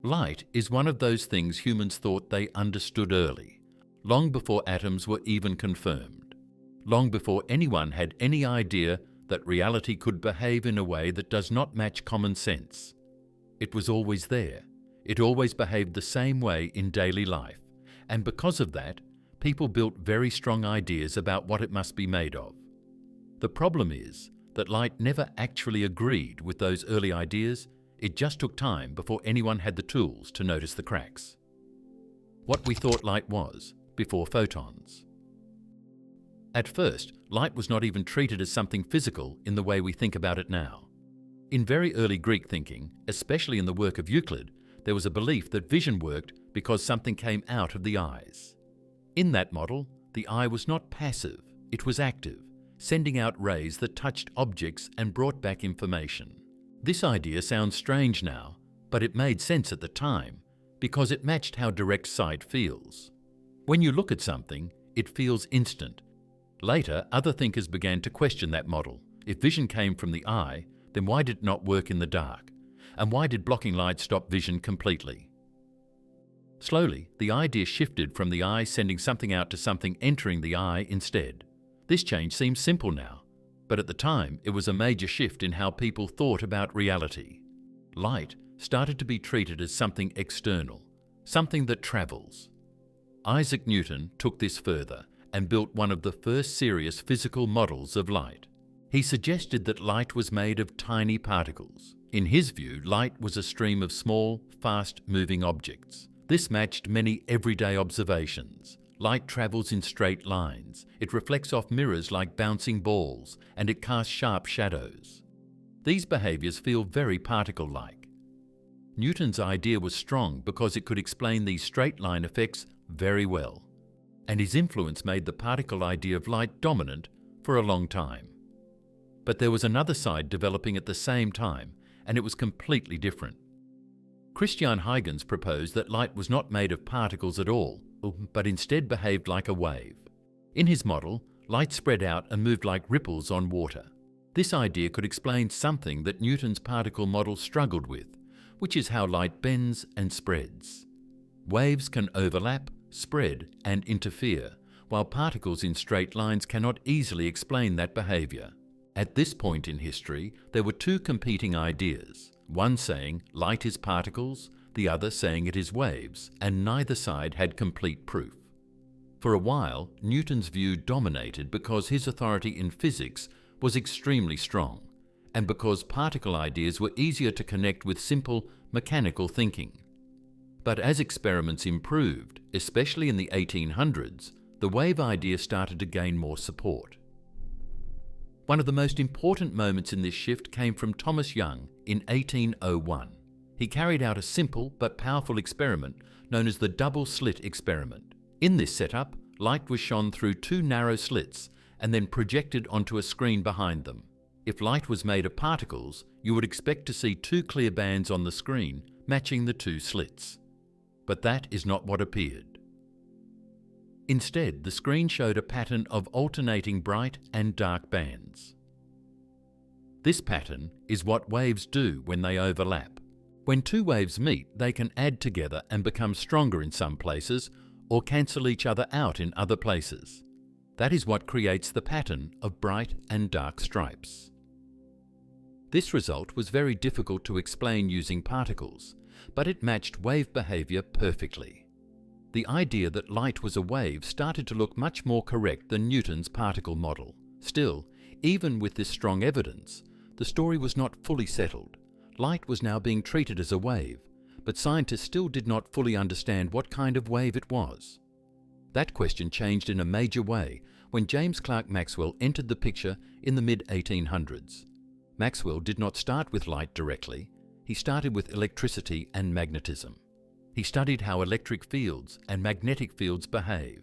Light is one of those things humans thought they understood early, long before atoms were even confirmed, long before anyone had any idea that reality could behave in a way that does not match common sense. It was always there. It always behaved the same way in daily life, and because of that, people built very strong ideas about what it must be made of. The problem is that light never actually agreed with those early ideas. It just took time before anyone had the tools to notice the cracks. What we thought light was before photons. At first, light was not even treated as something physical in the way we think about it now. In very early Greek thinking, especially in the work of Euclid, there was a belief that vision worked because something came out of the eyes. In that model, the eye was not passive, it was active, sending out rays that touched objects and brought back information. This idea sounds strange now, but it made sense at the time because it matched how direct sight feels. When you look at something, it feels instant. Later, other thinkers began to question that model. If vision came from the eye, then why did it not work in the dark? And why did blocking light stop vision completely? Slowly, the idea shifted from the eye sending something out to something entering the eye instead. This change seems simple now, but at the time it was a major shift in how people thought about reality. Light started to be treated as something external, something that travels. Isaac Newton took this further and built one of the first serious physical models of light. He suggested that light was made of tiny particles. In his view, light was a stream of small, fast-moving objects. This matched many everyday observations. Light travels in straight lines. It reflects off mirrors like bouncing balls, and it casts sharp shadows. These behaviors feel very particle-like. Newton's idea was strong because it could explain these straight-line effects very well, and his influence made the particle idea of light dominant for a long time. But there was another side developing at the same time, and it was completely different. Christian Huygens proposed that light was not made of particles at all, but instead behaved like a wave. In his model, light spread out and moved like ripples on water. This idea could explain something that Newton's particle model struggled with, which is how light bends and spreads. Waves can overlap, spread, and interfere, while particles in straight lines cannot easily explain that behavior. At this point in history, there were two competing ideas, one saying light is particles, the other saying it is waves, and neither side had complete proof. For a while, Newton's view dominated because his authority in physics was extremely strong, and because particle ideas were easier to connect with simple mechanical thinking. But as experiments improved, especially in the 1800s, the wave idea started to gain more support. One of the most important moments in this shift came from Thomas Young in 1801. He carried out a simple but powerful experiment known as the double-slit experiment. In this setup, light was shone through two narrow slits and then projected onto a screen behind them. If light was made of particles, you would expect to see two clear bands on the screen matching the two slits. But that is not what appeared. Instead, the screen showed a pattern of alternating bright and dark bands. This pattern is what waves do when they overlap. When two waves meet, they can add together and become stronger in some places or cancel each other out in other places. That is what creates the pattern of bright and dark stripes. This result was very difficult to explain using particles, but it matched wave behavior perfectly. The idea that light was a wave started to look much more correct than Newton's particle model. Still, even with this strong evidence, the story was not fully settled. Light was now being treated as a wave, but scientists still did not fully understand what kind of wave it was. That question changed in a major way when James Clerk Maxwell entered the picture in the mid-1800s. Maxwell did not start with light directly. He started with electricity and magnetism. He studied how electric fields and magnetic fields behave,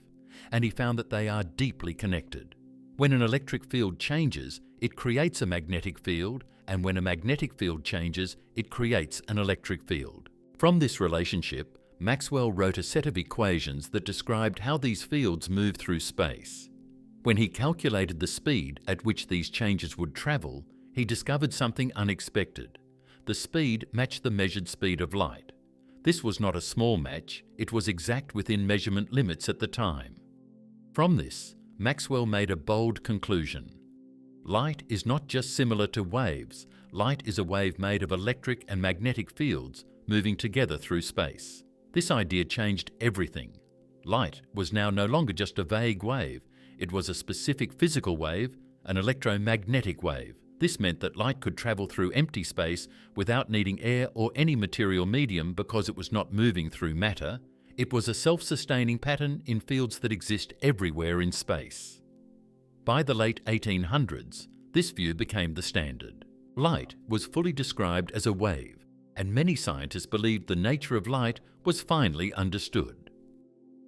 and he found that they are deeply connected. When an electric field changes, it creates a magnetic field, and when a magnetic field changes, it creates an electric field. From this relationship, Maxwell wrote a set of equations that described how these fields move through space. When he calculated the speed at which these changes would travel, he discovered something unexpected. The speed matched the measured speed of light. This was not a small match, it was exact within measurement limits at the time. From this, Maxwell made a bold conclusion. Light is not just similar to waves, light is a wave made of electric and magnetic fields moving together through space. This idea changed everything. Light was now no longer just a vague wave, it was a specific physical wave, an electromagnetic wave. This meant that light could travel through empty space without needing air or any material medium because it was not moving through matter. It was a self-sustaining pattern in fields that exist everywhere in space. By the late 1800s, this view became the standard. Light was fully described as a wave, and many scientists believed the nature of light was finally understood.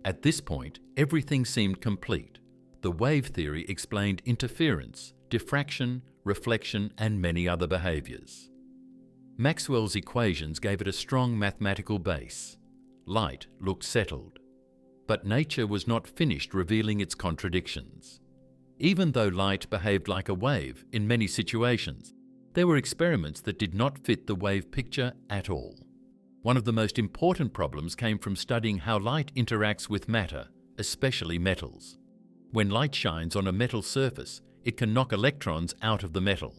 At this point, everything seemed complete. The wave theory explained interference, diffraction, reflection, and many other behaviors. Maxwell's equations gave it a strong mathematical base. Light looked settled. But nature was not finished revealing its contradictions. Even though light behaved like a wave in many situations, there were experiments that did not fit the wave picture at all. One of the most important problems came from studying how light interacts with matter, especially metals. When light shines on a metal surface, it can knock electrons out of the metal.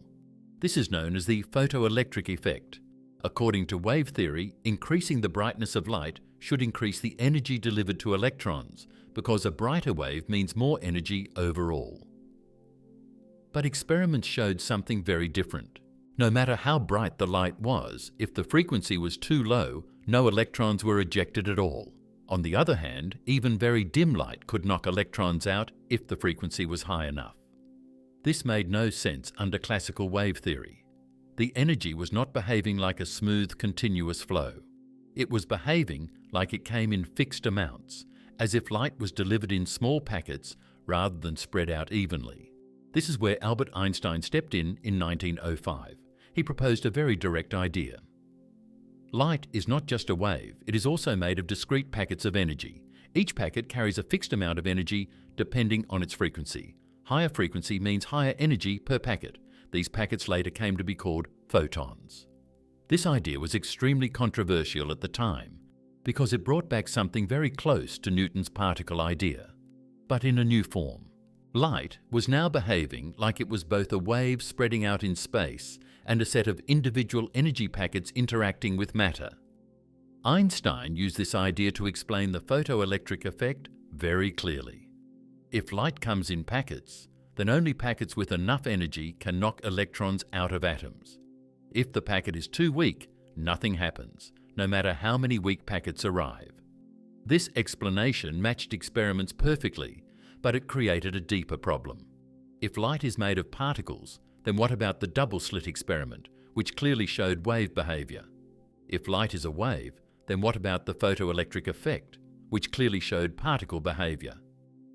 This is known as the photoelectric effect. According to wave theory, increasing the brightness of light should increase the energy delivered to electrons, because a brighter wave means more energy overall. But experiments showed something very different. No matter how bright the light was, if the frequency was too low, no electrons were ejected at all. On the other hand, even very dim light could knock electrons out if the frequency was high enough. This made no sense under classical wave theory. The energy was not behaving like a smooth, continuous flow. It was behaving like it came in fixed amounts, as if light was delivered in small packets rather than spread out evenly. This is where Albert Einstein stepped in 1905. He proposed a very direct idea. Light is not just a wave, it is also made of discrete packets of energy. Each packet carries a fixed amount of energy depending on its frequency. Higher frequency means higher energy per packet. These packets later came to be called photons. This idea was extremely controversial at the time because it brought back something very close to Newton's particle idea, but in a new form. Light was now behaving like it was both a wave spreading out in space and a set of individual energy packets interacting with matter. Einstein used this idea to explain the photoelectric effect very clearly. If light comes in packets, then only packets with enough energy can knock electrons out of atoms. If the packet is too weak, nothing happens, no matter how many weak packets arrive. This explanation matched experiments perfectly, but it created a deeper problem. If light is made of particles, then what about the double-slit experiment, which clearly showed wave behavior? If light is a wave, then what about the photoelectric effect, which clearly showed particle behavior?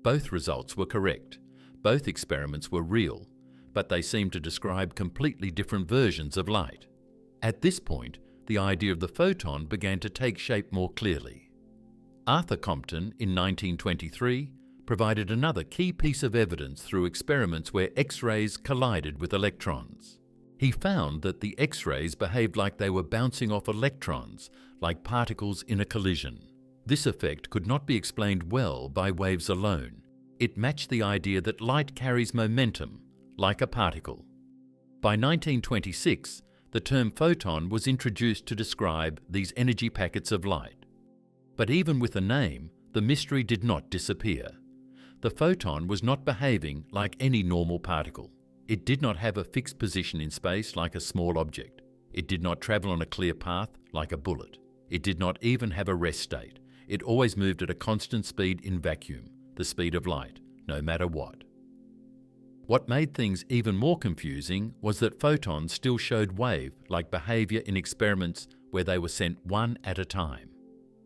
Both results were correct. Both experiments were real, but they seemed to describe completely different versions of light. At this point, the idea of the photon began to take shape more clearly. Arthur Compton, in 1923, provided another key piece of evidence through experiments where X-rays collided with electrons. He found that the X-rays behaved like they were bouncing off electrons, like particles in a collision. This effect could not be explained well by waves alone. It matched the idea that light carries momentum, like a particle. By 1926, the term photon was introduced to describe these energy packets of light. But even with a name, the mystery did not disappear. The photon was not behaving like any normal particle. It did not have a fixed position in space like a small object. It did not travel on a clear path like a bullet. It did not even have a rest state. It always moved at a constant speed in vacuum, the speed of light, no matter what. What made things even more confusing was that photons still showed wave-like behavior in experiments where they were sent one at a time.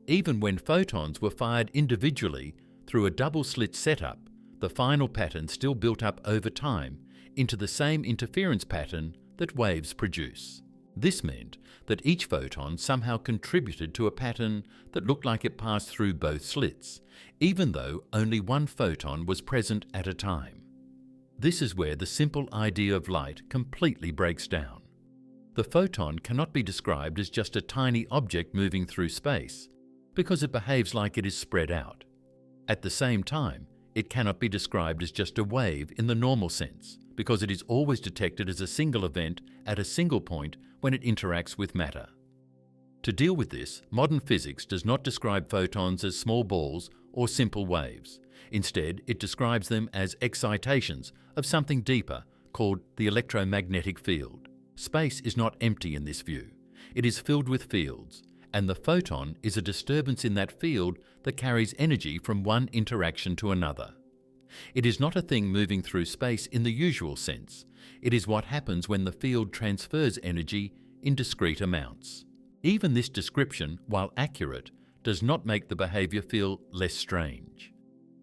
Even when photons were fired individually through a double-slit setup, the final pattern still built up over time into the same interference pattern that waves produce. This meant that each photon somehow contributed to a pattern that looked like it passed through both slits, even though only one photon was present at a time. This is where the simple idea of light completely breaks down. The photon cannot be described as just a tiny object moving through space, because it behaves like it is spread out. At the same time, it cannot be described as just a wave in the normal sense, because it is always detected as a single event at a single point when it interacts with matter. To deal with this, modern physics does not describe photons as small balls or simple waves. Instead, it describes them as excitations of something deeper called the electromagnetic field. Space is not empty in this view. It is filled with fields, and the photon is a disturbance in that field that carries energy from one interaction to another. It is not a thing moving through space in the usual sense. It is what happens when the field transfers energy in discrete amounts. Even this description, while accurate, does not make the behavior feel less strange.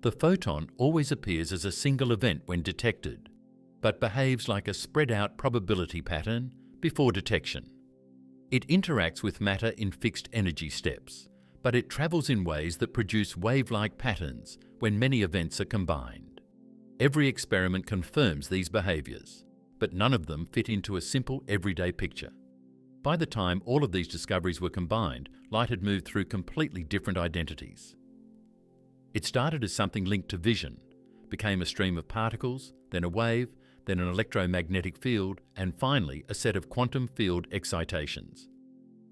The photon always appears as a single event when detected, but behaves like a spread-out probability pattern before detection. It interacts with matter in fixed energy steps, but it travels in ways that produce wave-like patterns when many events are combined. Every experiment confirms these behaviors, but none of them fit into a simple everyday picture. By the time all of these discoveries were combined, light had moved through completely different identities. It started as something linked to vision, became a stream of particles, then a wave, then an electromagnetic field, and finally a set of quantum field excitations.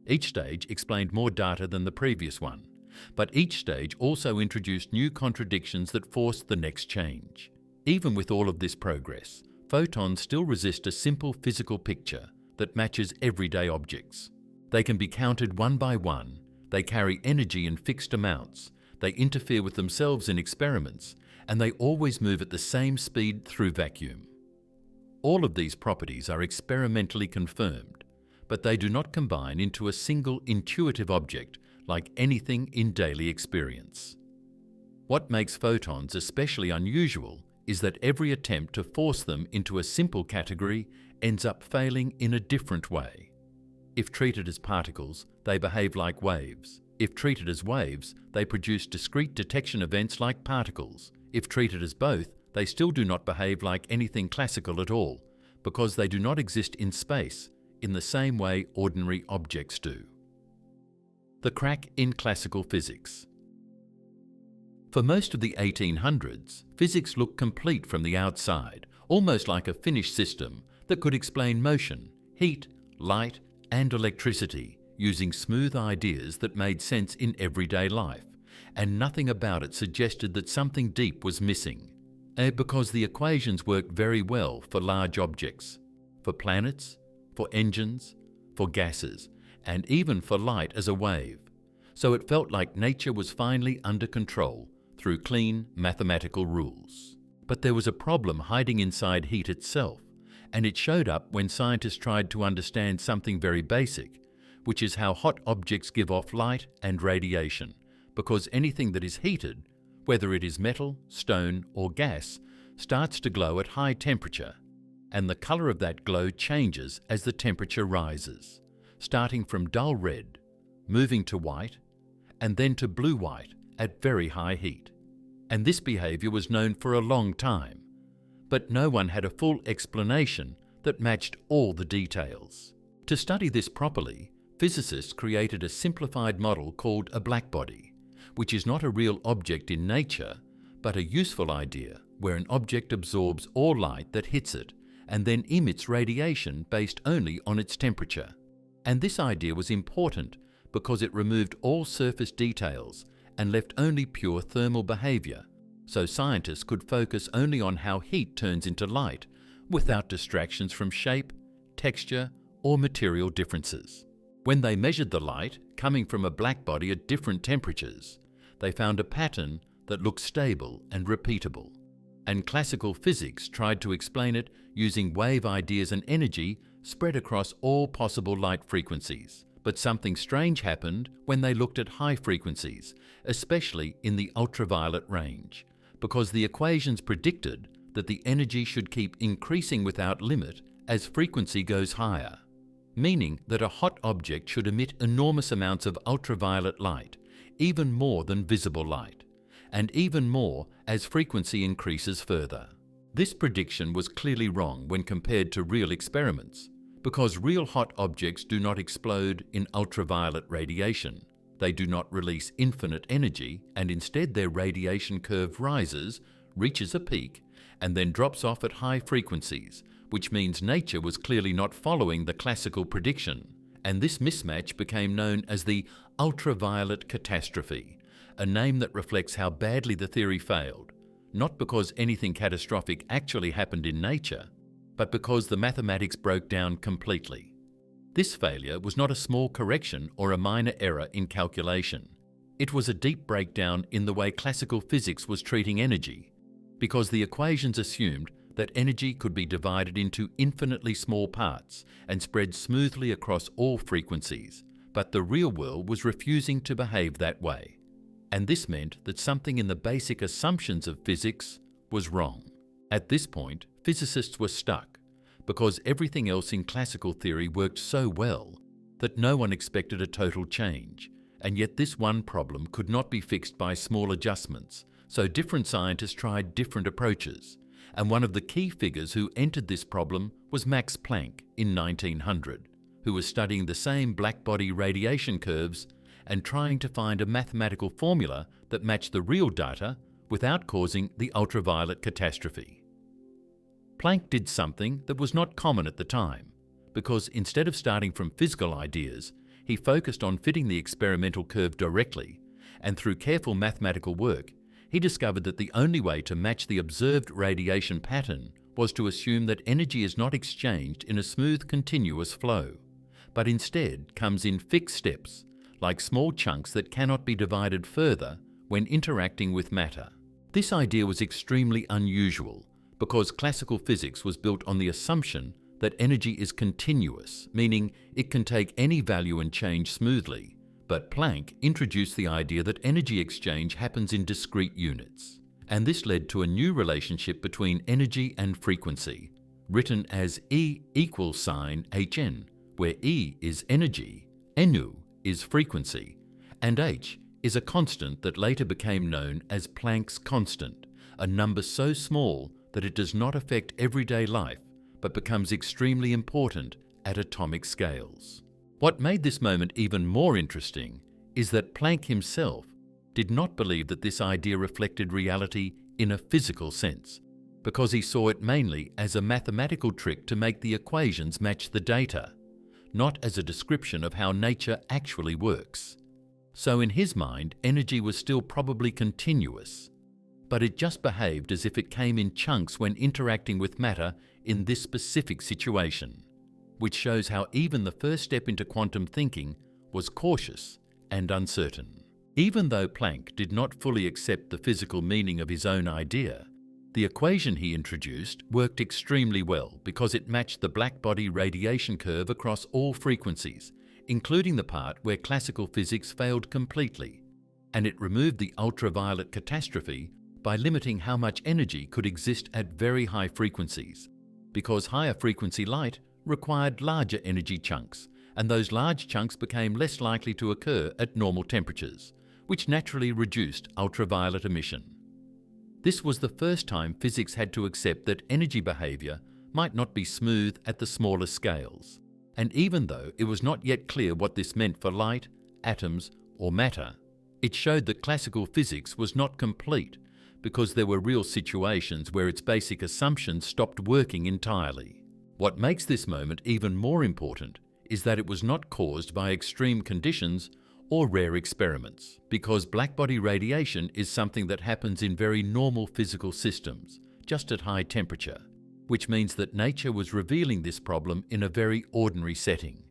Each stage explained more data than the previous one, but each stage also introduced new contradictions that forced the next change. Even with all of this progress, photons still resist a simple physical picture that matches everyday objects. They can be counted one by one, they carry energy in fixed amounts, they interfere with themselves in experiments, and they always move at the same speed through vacuum. All of these properties are experimentally confirmed, but they do not combine into a single intuitive object like anything in daily experience. What makes photons especially unusual is that every attempt to force them into a simple category ends up failing in a different way. If treated as particles, they behave like waves. If treated as waves, they produce discrete detection events like particles. If treated as both, they still do not behave like anything classical at all, because they do not exist in space in the same way ordinary objects do. The crack in classical physics. For most of the 1800s, physics looked complete from the outside, almost like a finished system that could explain motion, heat, light, and electricity using smooth ideas that made sense in everyday life, and nothing about it suggested that something deep was missing. Because the equations worked very well for large objects, for planets, for engines, for gases, and even for light as a wave. So it felt like nature was finally under control through clean mathematical rules. But there was a problem hiding inside heat itself, and it showed up when scientists tried to understand something very basic, which is how hot objects give off light and radiation, because anything that is heated, whether it is metal, stone, or gas, starts to glow at high temperature, and the color of that glow changes as the temperature rises, starting from dull red, moving to white, and then to blue-white at very high heat. And this behavior was known for a long time, but no one had a full explanation that matched all the details. To study this properly, physicists created a simplified model called a blackbody, which is not a real object in nature, but a useful idea where an object absorbs all light that hits it and then emits radiation based only on its temperature. And this idea was important because it removed all surface details and left only pure thermal behavior, so scientists could focus only on how heat turns into light without distractions from shape, texture, or material differences. When they measured the light coming from a blackbody at different temperatures, they found a pattern that looked stable and repeatable. And classical physics tried to explain it using wave ideas and energy spread across all possible light frequencies. But something strange happened when they looked at high frequencies, especially in the ultraviolet range, because the equations predicted that the energy should keep increasing without limit as frequency goes higher, meaning that a hot object should emit enormous amounts of ultraviolet light, even more than visible light, and even more as frequency increases further. This prediction was clearly wrong when compared to real experiments, Because real hot objects do not explode in ultraviolet radiation. They do not release infinite energy, and instead their radiation curve rises, reaches a peak, and then drops off at high frequencies, which means nature was clearly not following the classical prediction, and this mismatch became known as the ultraviolet catastrophe, a name that reflects how badly the theory failed, not because anything catastrophic actually happened in nature, but because the mathematics broke down completely. This failure was not a small correction or a minor error in calculation. It was a deep breakdown in the way classical physics was treating energy, because the equations assumed that energy could be divided into infinitely small parts and spread smoothly across all frequencies, but the real world was refusing to behave that way. And this meant that something in the basic assumptions of physics was wrong. At this point, physicists were stuck, because everything else in classical theory worked so well that no one expected a total change, and yet this one problem could not be fixed by small adjustments, so different scientists tried different approaches, and one of the key figures who entered this problem was Max Planck in 1900, who was studying the same blackbody radiation curves and trying to find a mathematical formula that matched the real data without causing the ultraviolet catastrophe. Planck did something that was not common at the time, because instead of starting from physical ideas, he focused on fitting the experimental curve directly, and through careful mathematical work, he discovered that the only way to match the observed radiation pattern was to assume that energy is not exchanged in a smooth, continuous flow, but instead comes in fixed steps, like small chunks that cannot be divided further when interacting with matter. This idea was extremely unusual, because classical physics was built on the assumption that energy is continuous, meaning it can take any value and change smoothly. But Planck introduced the idea that energy exchange happens in discrete units. And this led to a new relationship between energy and frequency, written as E equals sign Hn, where E is energy, Nu is frequency, and H is a constant that later became known as Planck's constant, a number so small that it does not affect everyday life, but becomes extremely important at atomic scales. What made this moment even more interesting is that Planck himself did not believe that this idea reflected reality in a physical sense, because he saw it mainly as a mathematical trick to make the equations match the data, not as a description of how nature actually works. So in his mind, energy was still probably continuous, but it just behaved as if it came in chunks when interacting with matter in this specific situation, which shows how even the first step into quantum thinking was cautious and uncertain. Even though Planck did not fully accept the physical meaning of his own idea, the equation he introduced worked extremely well because it matched the blackbody radiation curve across all frequencies, including the part where classical physics failed completely, and it removed the ultraviolet catastrophe by limiting how much energy could exist at very high frequencies, because higher frequency light required larger energy chunks, and those large chunks became less likely to occur at normal temperatures, which naturally reduced ultraviolet emission. This was the first time physics had to accept that energy behavior might not be smooth at the smaller scales, and even though it was not yet clear what this meant for light, atoms, or matter, it showed that classical physics was not complete because there were real situations where its basic assumptions stopped working entirely. What makes this moment even more important is that it was not caused by extreme conditions or rare experiments, because blackbody radiation is something that happens in very normal physical systems, just at high temperature, which means that nature was revealing this problem in a very ordinary setting,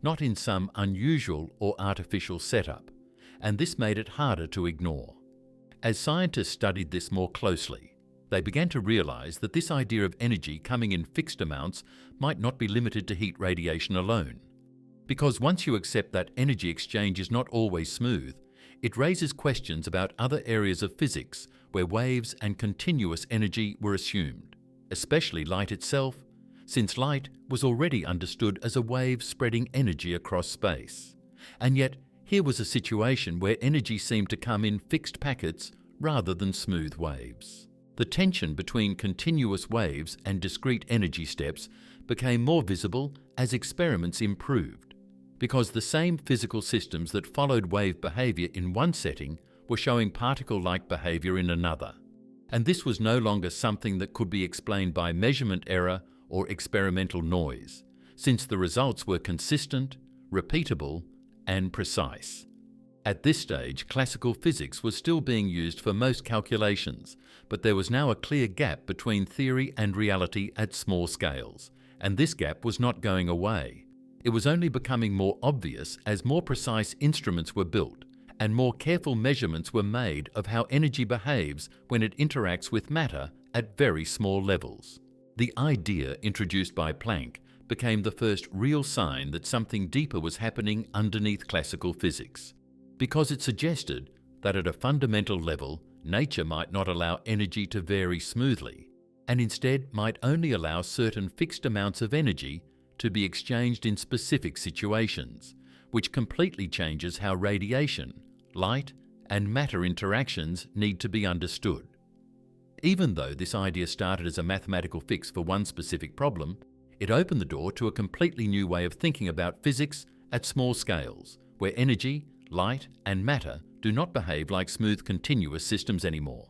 not in some unusual or artificial setup, and this made it harder to ignore. As scientists studied this more closely, they began to realize that this idea of energy coming in fixed amounts might not be limited to heat radiation alone. Because once you accept that energy exchange is not always smooth, it raises questions about other areas of physics where waves and continuous energy were assumed, especially light itself, since light was already understood as a wave spreading energy across space. And yet, here was a situation where energy seemed to come in fixed packets rather than smooth waves. The tension between continuous waves and discrete energy steps became more visible as experiments improved, because the same physical systems that followed wave behavior in one setting were showing particle-like behavior in another. And this was no longer something that could be explained by measurement error or experimental noise, since the results were consistent, repeatable, and precise. At this stage, classical physics was still being used for most calculations, but there was now a clear gap between theory and reality at small scales, and this gap was not going away. It was only becoming more obvious as more precise instruments were built and more careful measurements were made of how energy behaves when it interacts with matter at very small levels. The idea introduced by Planck became the first real sign that something deeper was happening underneath classical physics, because it suggested that at a fundamental level, nature might not allow energy to vary smoothly, and instead might only allow certain fixed amounts of energy to be exchanged in specific situations, which completely changes how radiation, light, and matter interactions need to be understood. Even though this idea started as a mathematical fix for one specific problem, it opened the door to a completely new way of thinking about physics at small scales, where energy, light, and matter do not behave like smooth continuous systems anymore,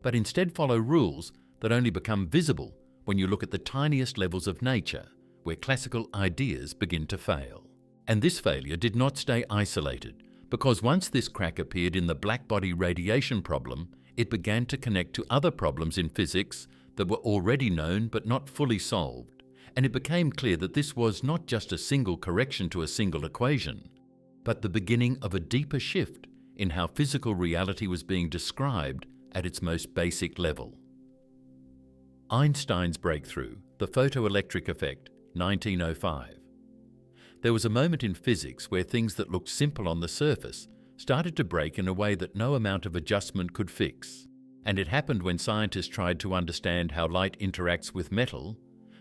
but instead follow rules that only become visible when you look at the tiniest levels of nature, where classical ideas begin to fail. And this failure did not stay isolated, because once this crack appeared in the blackbody radiation problem, it began to connect to other problems in physics that were already known but not fully solved, and it became clear that this was not just a single correction to a single equation, but the beginning of a deeper shift in how physical reality was being described at its most basic level. Einstein's breakthrough, the photoelectric effect, 1905. There was a moment in physics where things that looked simple on the surface started to break in a way that no amount of adjustment could fix. And it happened when scientists tried to understand how light interacts with metal.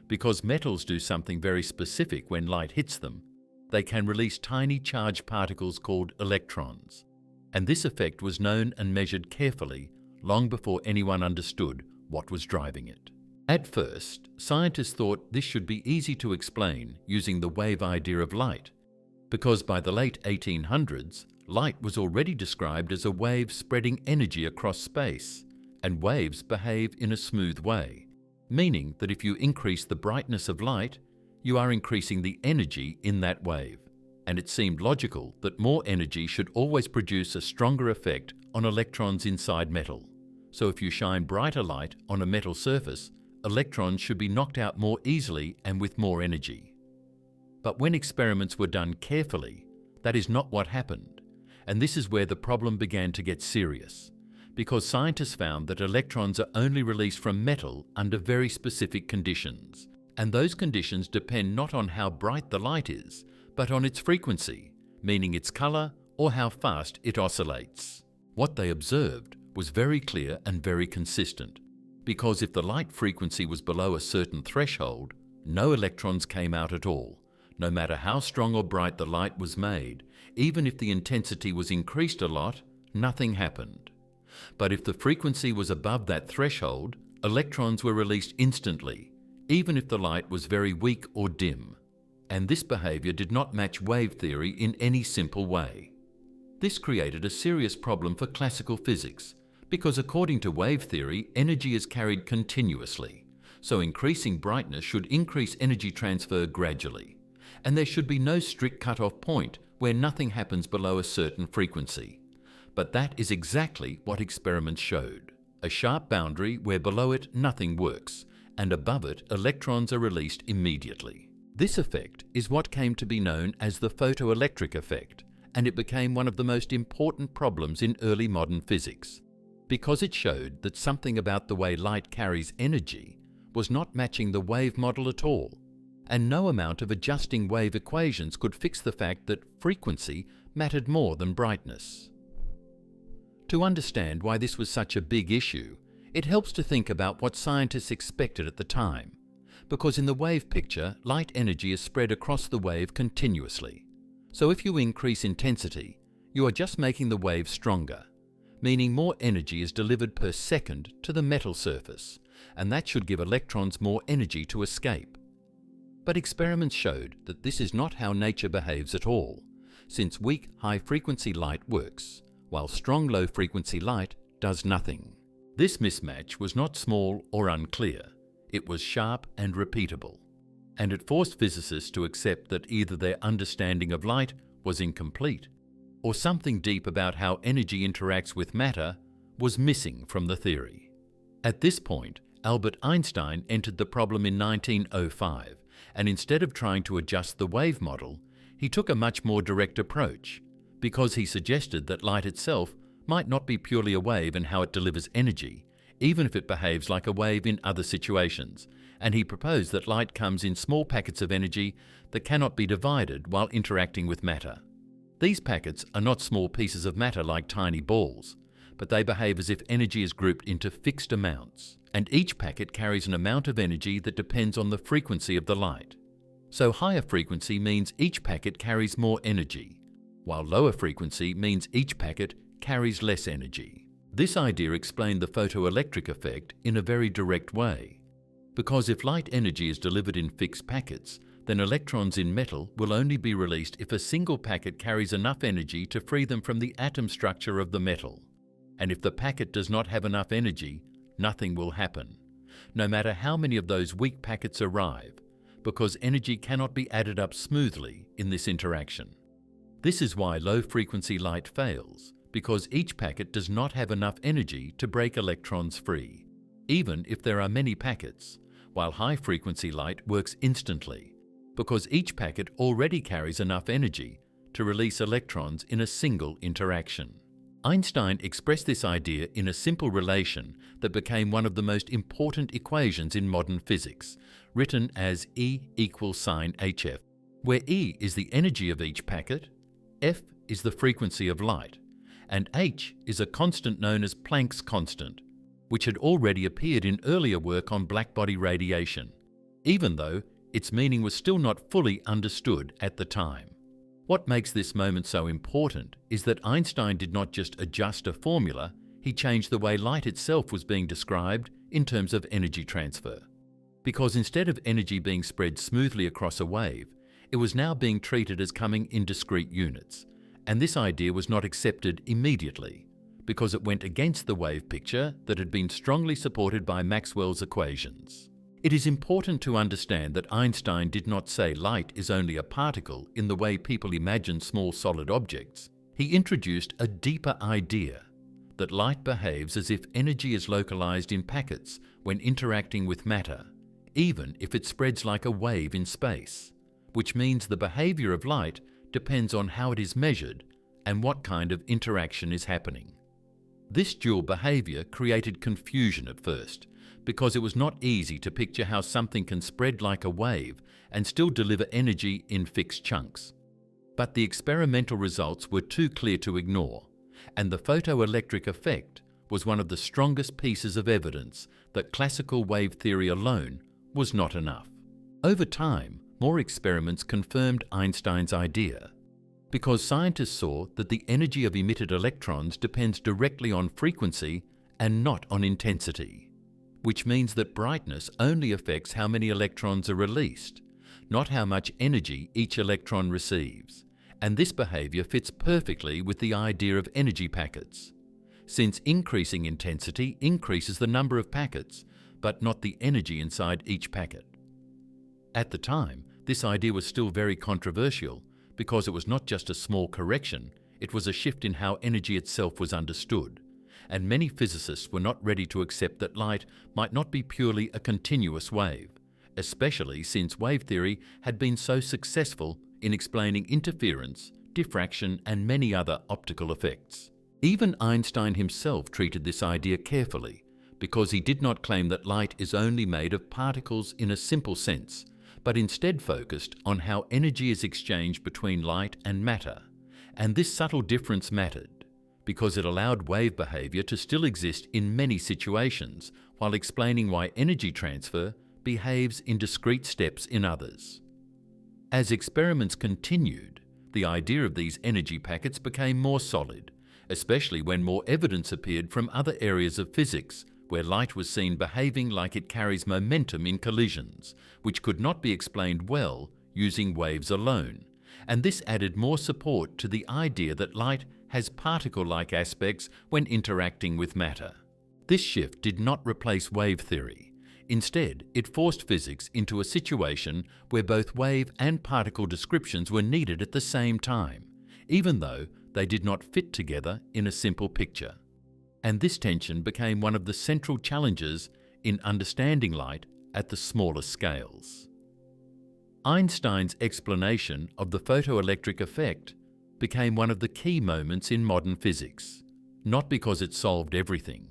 Because metals do something very specific when light hits them, they can release tiny charged particles called electrons. And this effect was known and measured carefully long before anyone understood what was driving it. At first, scientists thought this should be easy to explain using the wave idea of light, because by the late 1800s, light was already described as a wave spreading energy across space, and waves behave in a smooth way, meaning that if you increase the brightness of light, you are increasing the energy in that wave, and it seemed logical that more energy should always produce a stronger effect on electrons inside metal. So if you shine brighter light on a metal surface, electrons should be knocked out more easily and with more energy. But when experiments were done carefully, that is not what happened, and this is where the problem began to get serious, because scientists found that electrons are only released from metal under very specific conditions, and those conditions depend not on how bright the light is, but on its frequency, meaning its color or how fast it oscillates. What they observed was very clear and very consistent, because if the light frequency was below a certain threshold, no electrons came out at all, no matter how strong or bright the light was made. Even if the intensity was increased a lot, nothing happened. But if the frequency was above that threshold, electrons were released instantly, even if the light was very weak or dim. And this behavior did not match wave theory in any simple way. This created a serious problem for classical physics, because according to wave theory, energy is carried continuously, so increasing brightness should increase energy transfer gradually, and there should be no strict cut-off point where nothing happens below a certain frequency. But that is exactly what experiments showed: a sharp boundary where below it nothing works, and above it electrons are released immediately. This effect is what came to be known as the photoelectric effect, and it became one of the most important problems in early modern physics, because it showed that something about the way light carries energy was not matching the wave model at all, and no amount of adjusting wave equations could fix the fact that frequency mattered more than brightness. To understand why this was such a big issue, it helps to think about what scientists expected at the time, because in the wave picture, light energy is spread across the wave continuously. So if you increase intensity, you are just making the wave stronger, meaning more energy is delivered per second to the metal surface, and that should give electrons more energy to escape. But experiments showed that this is not how nature behaves at all, since weak high-frequency light works, while strong low-frequency light does nothing. This mismatch was not small or unclear. It was sharp and repeatable, and it forced physicists to accept that either their understanding of light was incomplete, or something deep about how energy interacts with matter was missing from the theory. At this point, Albert Einstein entered the problem in 1905, and instead of trying to adjust the wave model, he took a much more direct approach, because he suggested that light itself might not be purely a wave in how it delivers energy, even if it behaves like a wave in other situations, and he proposed that light comes in small packets of energy that cannot be divided while interacting with matter. These packets are not small pieces of matter like tiny balls, but they behave as if energy is grouped into fixed amounts, and each packet carries an amount of energy that depends on the frequency of the light. So higher frequency means each packet carries more energy, while lower frequency means each packet carries less energy. This idea explained the photoelectric effect in a very direct way, because if light energy is delivered in fixed packets, then electrons in metal will only be released if a single packet carries enough energy to free them from the atom structure of the metal. And if the packet does not have enough energy, nothing will happen, no matter how many of those weak packets arrive, because energy cannot be added up smoothly in this interaction. This is why low-frequency light fails, because each packet does not have enough energy to break electrons free, even if there are many packets, while high-frequency light works instantly, because each packet already carries enough energy to release electrons in a single interaction. Einstein expressed this idea in a simple relation that became one of the most important equations in modern physics, written as E equals sine hf, where E is the energy of each packet, F is the frequency of light, and H is a constant known as Planck's constant, which had already appeared in earlier work on blackbody radiation, even though its meaning was still not fully understood at the time. What makes this moment so important is that Einstein did not just adjust a formula, he changed the way light itself was being described in terms of energy transfer. Because instead of energy being spread smoothly across a wave, it was now being treated as coming in discrete units, and this idea was not accepted immediately, because it went against the wave picture that had been strongly supported by Maxwell's equations. It is important to understand that Einstein did not say light is only a particle in the way people imagine small solid objects. He introduced a deeper idea that light behaves as if energy is localized in packets when interacting with matter, even if it spreads like a wave in space, which means the behavior of light depends on how it is measured and what kind of interaction is happening. This dual behavior created confusion at first, because it was not easy to picture how something can spread like a wave and still deliver energy in fixed chunks. But the experimental results were too clear to ignore, and the photoelectric effect was one of the strongest pieces of evidence that classical wave theory alone was not enough. Over time, more experiments confirmed Einstein's idea, because scientists saw that the energy of emitted electrons depends directly on frequency and not on intensity, which means that brightness only affects how many electrons are released, not how much energy each electron receives. And this behavior fits perfectly with the idea of energy packets, since increasing intensity increases the number of packets, but not the energy inside each packet. At the time, this idea was still very controversial, because it was not just a small correction, it was a shift in how energy itself was understood, and many physicists were not ready to accept that light might not be purely a continuous wave, especially since wave theory had been so successful in explaining interference, diffraction, and many other optical effects. Even Einstein himself treated this idea carefully, because he did not claim that light is only made of particles in a simple sense, but instead focused on how energy is exchanged between light and matter. And this subtle difference mattered, because it allowed wave behavior to still exist in many situations, while explaining why energy transfer behaves in discrete steps in others. As experiments continued, the idea of these energy packets became more solid, especially when more evidence appeared from other areas of physics, where light was seen behaving like it carries momentum in collisions, which could not be explained well using waves alone, and this added more support to the idea that light has particle-like aspects when interacting with matter. This shift did not replace wave theory. Instead, it forced physics into a situation where both wave and particle descriptions were needed at the same time, even though they did not fit together in a simple picture. And this tension became one of the central challenges in understanding light at the smallest scales. Einstein's explanation of the photoelectric effect became one of the key moments in modern physics, not because it solved everything,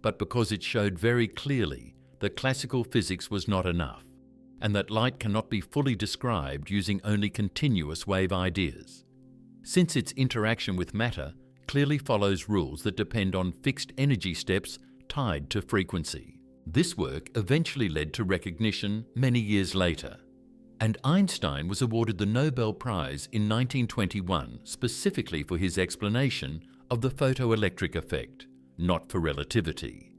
but because it showed very clearly that classical physics was not enough, and that light cannot be fully described using only continuous wave ideas, since its interaction with matter clearly follows rules that depend on fixed energy steps tied to frequency. This work eventually led to recognition many years later, and Einstein was awarded the Nobel Prize in 1921 specifically for his explanation of the photoelectric effect, not for relativity,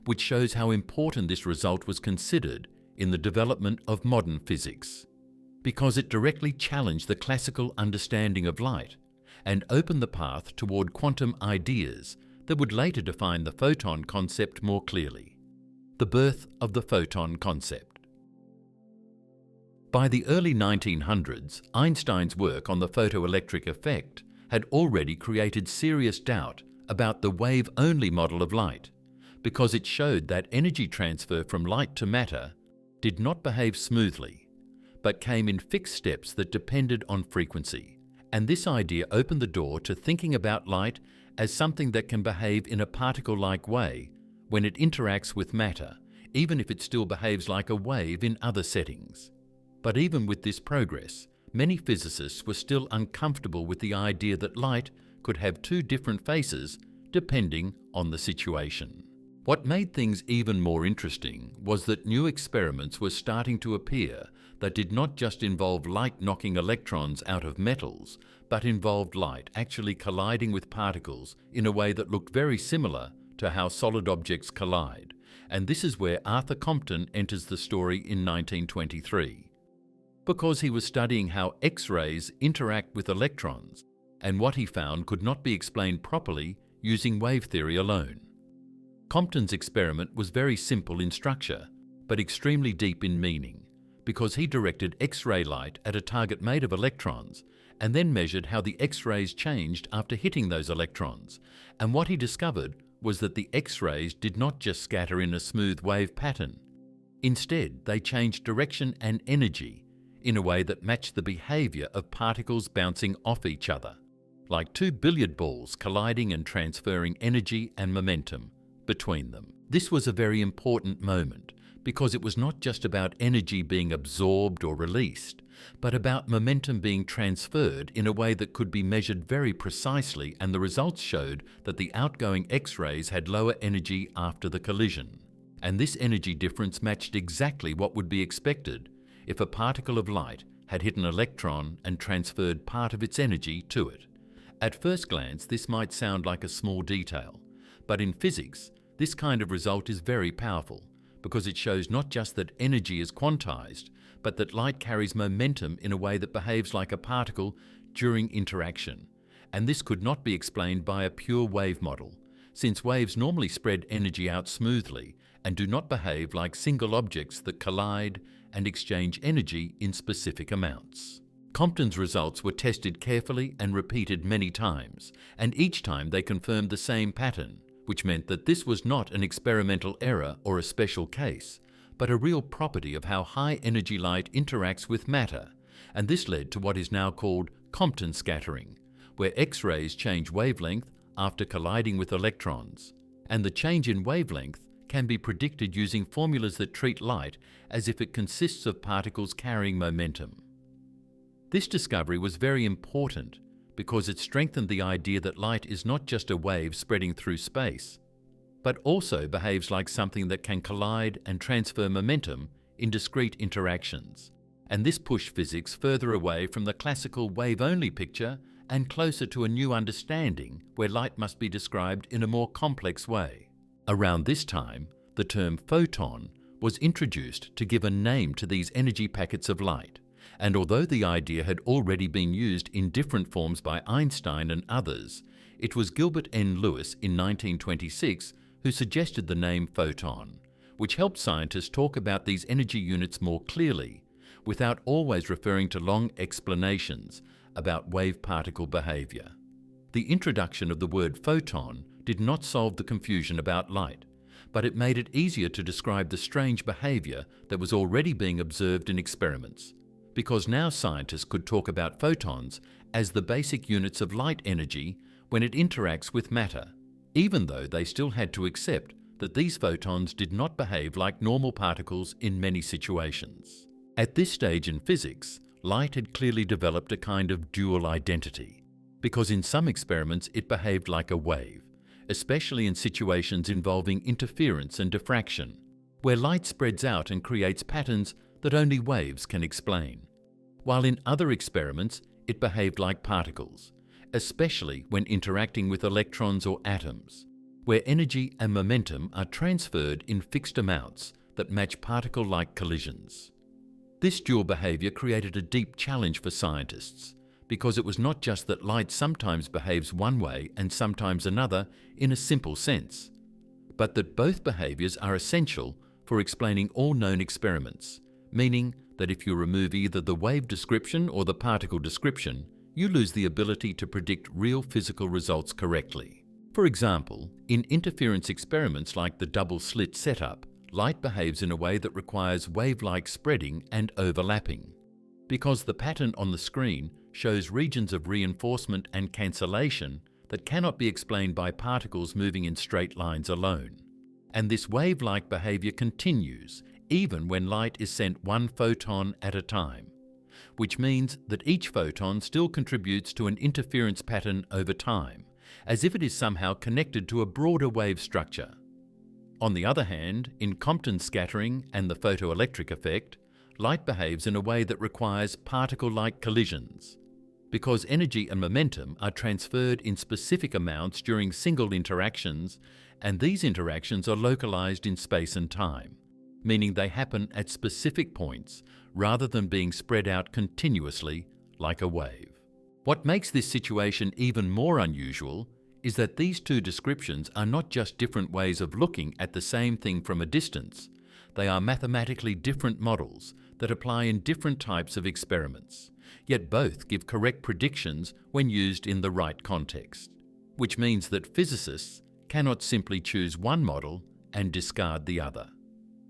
which shows how important this result was considered in the development of modern physics, because it directly challenged the classical understanding of light and opened the path toward quantum ideas that would later define the photon concept more clearly. The birth of the photon concept. By the early 1900s, Einstein's work on the photoelectric effect had already created serious doubt about the wave-only model of light, because it showed that energy transfer from light to matter did not behave smoothly, but came in fixed steps that depended on frequency. And this idea opened the door to thinking about light as something that can behave in a particle-like way when it interacts with matter, even if it still behaves like a wave in other settings. But even with this progress, many physicists were still uncomfortable with the idea that light could have two different faces depending on the situation. What made things even more interesting was that new experiments were starting to appear that did not just involve light knocking electrons out of metals, but involved light actually colliding with particles in a way that looked very similar to how solid objects collide. And this is where Arthur Compton enters the story in 1923, because he was studying how X-rays interact with electrons, and what he found could not be explained properly using wave theory alone. Compton's experiment was very simple in structure, but extremely deep in meaning, because he directed X-ray light at a target made of electrons and then measured how the X-rays changed after hitting those electrons. And what he discovered was that the X-rays did not just scatter in a smooth wave pattern. Instead, they changed direction and energy in a way that matched the behavior of particles bouncing off each other, like two billiard balls colliding and transferring energy and momentum between them. This was a very important moment because it was not just about energy being absorbed or released, but about momentum being transferred in a way that could be measured very precisely, and the results showed that the outgoing X-rays had lower energy after the collision. And this energy difference matched exactly what would be expected if a particle of light had hit an electron and transferred part of its energy to it. At first glance, this might sound like a small detail, but in physics, this kind of result is very powerful because it shows not just that energy is quantized, but that light carries momentum in a way that behaves like a particle during interaction. And this could not be explained by a pure wave model, since waves normally spread energy out smoothly and do not behave like single objects that collide and exchange energy in specific amounts. Compton's results were tested carefully and repeated many times, and each time they confirmed the same pattern, which meant that this was not an experimental error or a special case, but a real property of how high-energy light interacts with matter, and this led to what is now called Compton scattering, where X-rays change wavelength after colliding with electrons, and the change in wavelength can be predicted using formulas that treat light as if it consists of particles carrying momentum. This discovery was very important because it strengthened the idea that light is not just a wave spreading through space, but also behaves like something that can collide and transfer momentum in discrete interactions. And this pushed physics further away from the classical wave-only picture and closer to a new understanding where light must be described in a more complex way. Around this time, the term photon was introduced to give a name to these energy packets of light, and although the idea had already been used in different forms by Einstein and others, it was Gilbert N. Lewis in 1926 who suggested the name photon, which helped scientists talk about these energy units more clearly, without always referring to long explanations about wave-particle behavior. The introduction of the word photon did not solve the confusion about light, but it made it easier to describe the strange behavior that was already being observed in experiments, because now scientists could talk about photons as the basic units of light energy when it interacts with matter, even though they still had to accept that these photons did not behave like normal particles in many situations. At this stage in physics, light had clearly developed a kind of dual identity, because in some experiments it behaved like a wave, especially in situations involving interference and diffraction, where light spreads out and creates patterns that only waves can explain. While in other experiments it behaved like particles, especially when interacting with electrons or atoms, where energy and momentum are transferred in fixed amounts that match particle-like collisions. This dual behavior created a deep challenge for scientists, because it was not just that light sometimes behaves one way and sometimes another in a simple sense, but that both behaviors are essential for explaining all known experiments, meaning that if you remove either the wave description or the particle description, you lose the ability to predict real physical results correctly. For example, in interference experiments like the double-slit setup, light behaves in a way that requires wave-like spreading and overlapping, because the pattern on the screen shows regions of reinforcement and cancellation that cannot be explained by particles moving in straight lines alone. And this wave-like behavior continues even when light is sent one photon at a time, which means that each photon still contributes to an interference pattern over time, as if it is somehow connected to a broader wave structure. On the other hand, in Compton scattering and the photoelectric effect, light behaves in a way that requires particle-like collisions, because energy and momentum are transferred in specific amounts during single interactions, and these interactions are localized in space and time, meaning they happen at specific points rather than being spread out continuously like a wave. What makes this situation even more unusual is that these two descriptions are not just different ways of looking at the same thing from a distance, they are mathematically different models that apply in different types of experiments, yet both give correct predictions when used in the right context, which means that physicists cannot simply choose one model and discard the other.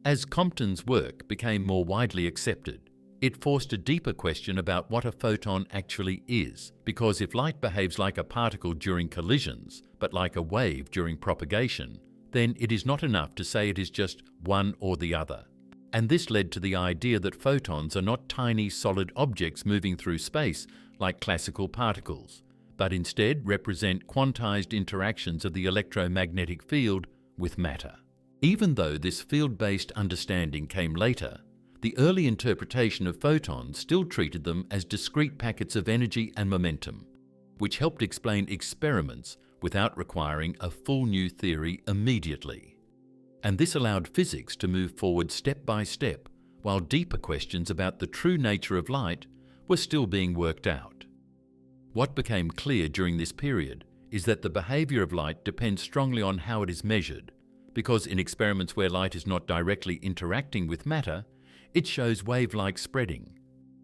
As Compton's work became more widely accepted, it forced a deeper question about what a photon actually is, because if light behaves like a particle during collisions, but like a wave during propagation, then it is not enough to say it is just one or the other. And this led to the idea that photons are not tiny solid objects moving through space like classical particles, but instead represent quantized interactions of the electromagnetic field with matter. Even though this field-based understanding came later, the early interpretation of photons still treated them as discrete packets of energy and momentum, which helped explain experiments without requiring a full new theory immediately. And this allowed physics to move forward step by step, while deeper questions about the true nature of light were still being worked out. What became clear during this period is that the behavior of light depends strongly on how it is measured, because in experiments where light is not directly interacting with matter, it shows wave-like spreading.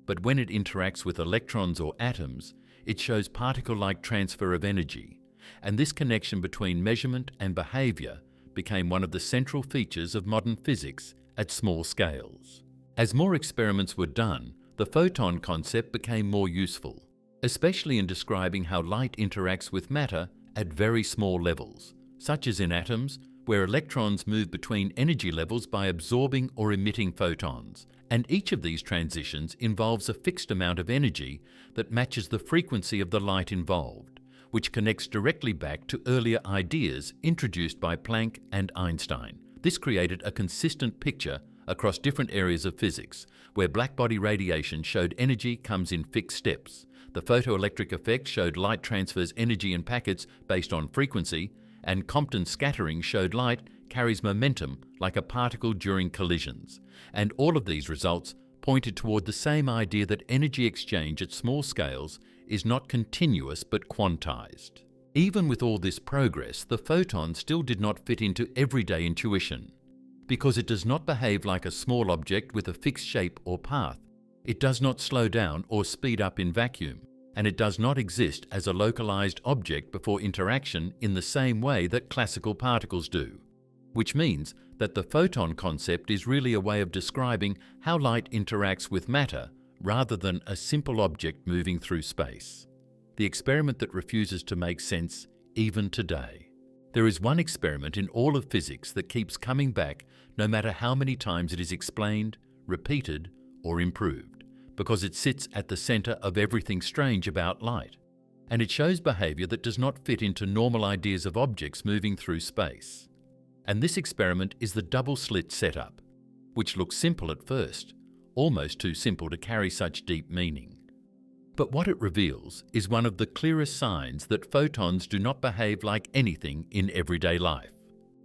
But when it interacts with electrons or atoms, it shows particle-like transfer of energy, and this connection between measurement and behavior became one of the central features of modern physics at small scales. As more experiments were done, the photon concept became more useful, especially in describing how light interacts with matter at very small levels, such as in atoms, where electrons move between energy levels by absorbing or emitting photons, and each of these transitions involves a fixed amount of energy that matches the frequency of the light involved, which connects directly back to earlier ideas introduced by Planck and Einstein. This created a consistent picture across different areas of physics, where blackbody radiation showed energy comes in fixed steps, the photoelectric effect showed light transfers energy in packets based on frequency, and Compton scattering showed light carries momentum like a particle during collisions, and all of these results pointed toward the same idea that energy exchange at small scales is not continuous but quantized. Even with all this progress, the photon still did not fit into everyday intuition. Because it does not behave like a small object with a fixed shape or path, it does not slow down or speed up in vacuum, and it does not exist as a localized object before interaction in the same way that classical particles do. Which means that the photon concept is really a way of describing how light interacts with matter rather than a simple object moving through space. The experiment that refuses to make sense even today. There is one experiment in all of physics that keeps coming back no matter how many times it is explained, repeated, or improved, because it sits at the center of everything strange about light, and it shows behavior that does not fit into normal ideas of objects moving through space. And this experiment is the double-slit setup, which looks simple at first, almost too simple to carry such deep meaning. But what it reveals is one of the clearest signs that photons do not behave like anything in everyday life.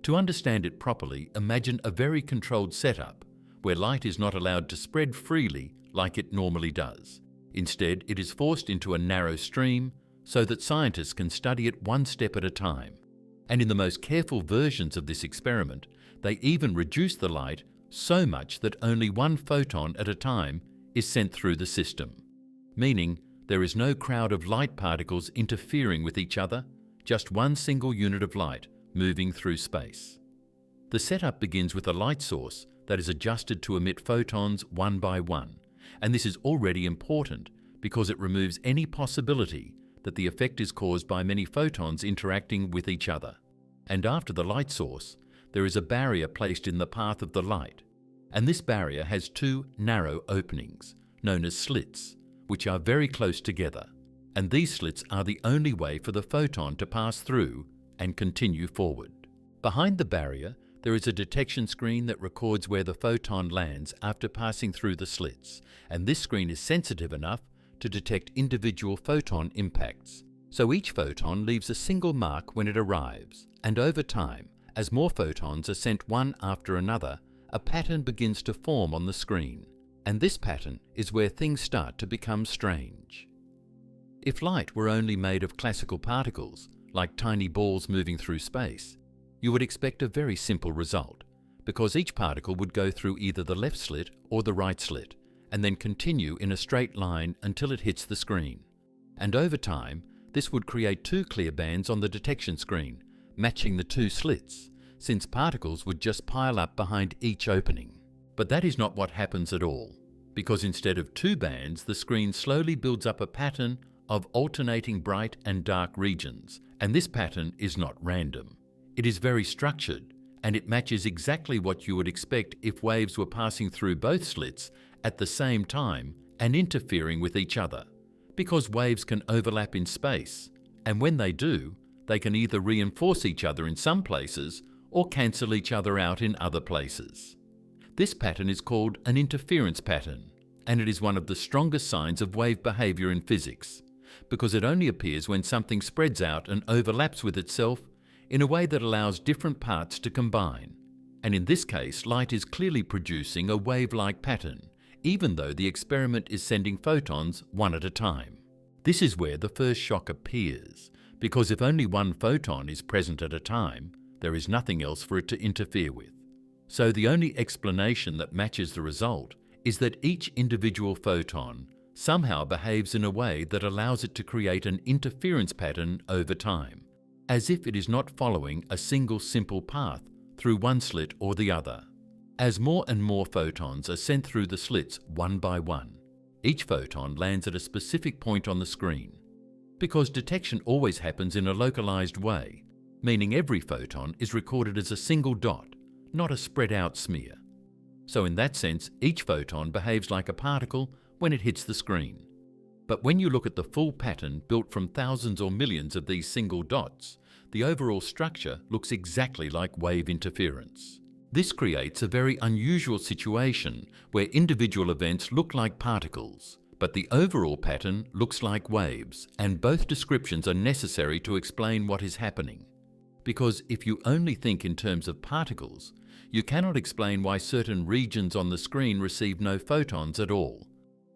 To understand it properly, imagine a very controlled setup where light is not allowed to spread freely like it normally does. Instead, it is forced into a narrow stream so that scientists can study it one step at a time. And in the most careful versions of this experiment, they even reduce the light so much that only one photon at a time is sent through the system, meaning there is no crowd of light particles interfering with each other, just one single unit of light moving through space. The setup begins with a light source that is adjusted to emit photons one by one, and this is already important because it removes any possibility that the effect is caused by many photons interacting with each other. And after the light source, there is a barrier placed in the path of the light, and this barrier has two narrow openings, known as slits, which are very close together, and these slits are the only way for the photon to pass through and continue forward. Behind the barrier, there is a detection screen that records where the photon lands after passing through the slits, and this screen is sensitive enough to detect individual photon impacts. So each photon leaves a single mark when it arrives, and over time, as more photons are sent one after another, a pattern begins to form on the screen. And this pattern is where things start to become strange. If light were only made of classical particles, like tiny balls moving through space, you would expect a very simple result, because each particle would go through either the left slit or the right slit, and then continue in a straight line until it hits the screen. And over time, this would create two clear bands on the detection screen, matching the two slits, since particles would just pile up behind each opening. But that is not what happens at all, because instead of two bands, the screen slowly builds up a pattern of alternating bright and dark regions, and this pattern is not random. It is very structured, and it matches exactly what you would expect if waves were passing through both slits at the same time and interfering with each other, because waves can overlap in space, and when they do, they can either reinforce each other in some places or cancel each other out in other places. This pattern is called an interference pattern, and it is one of the strongest signs of wave behavior in physics, because it only appears when something spreads out and overlaps with itself in a way that allows different parts to combine. And in this case, light is clearly producing a wave-like pattern, even though the experiment is sending photons one at a time. This is where the first shock appears, because if only one photon is present at a time, there is nothing else for it to interfere with. So the only explanation that matches the result is that each individual photon somehow behaves in a way that allows it to create an interference pattern over time, as if it is not following a single simple path through one slit or the other. As more and more photons are sent through the slits one by one, each photon lands at a specific point on the screen. Because detection always happens in a localized way, meaning every photon is recorded as a single dot, not a spread out smear. So in that sense, each photon behaves like a particle when it hits the screen. But when you look at the full pattern built from thousands or millions of these single dots, the overall structure looks exactly like wave interference. This creates a very unusual situation where individual events look like particles, but the overall pattern looks like waves, and both descriptions are necessary to explain what is happening. Because if you only think in terms of particles, you cannot explain why certain regions on the screen receive no photons at all,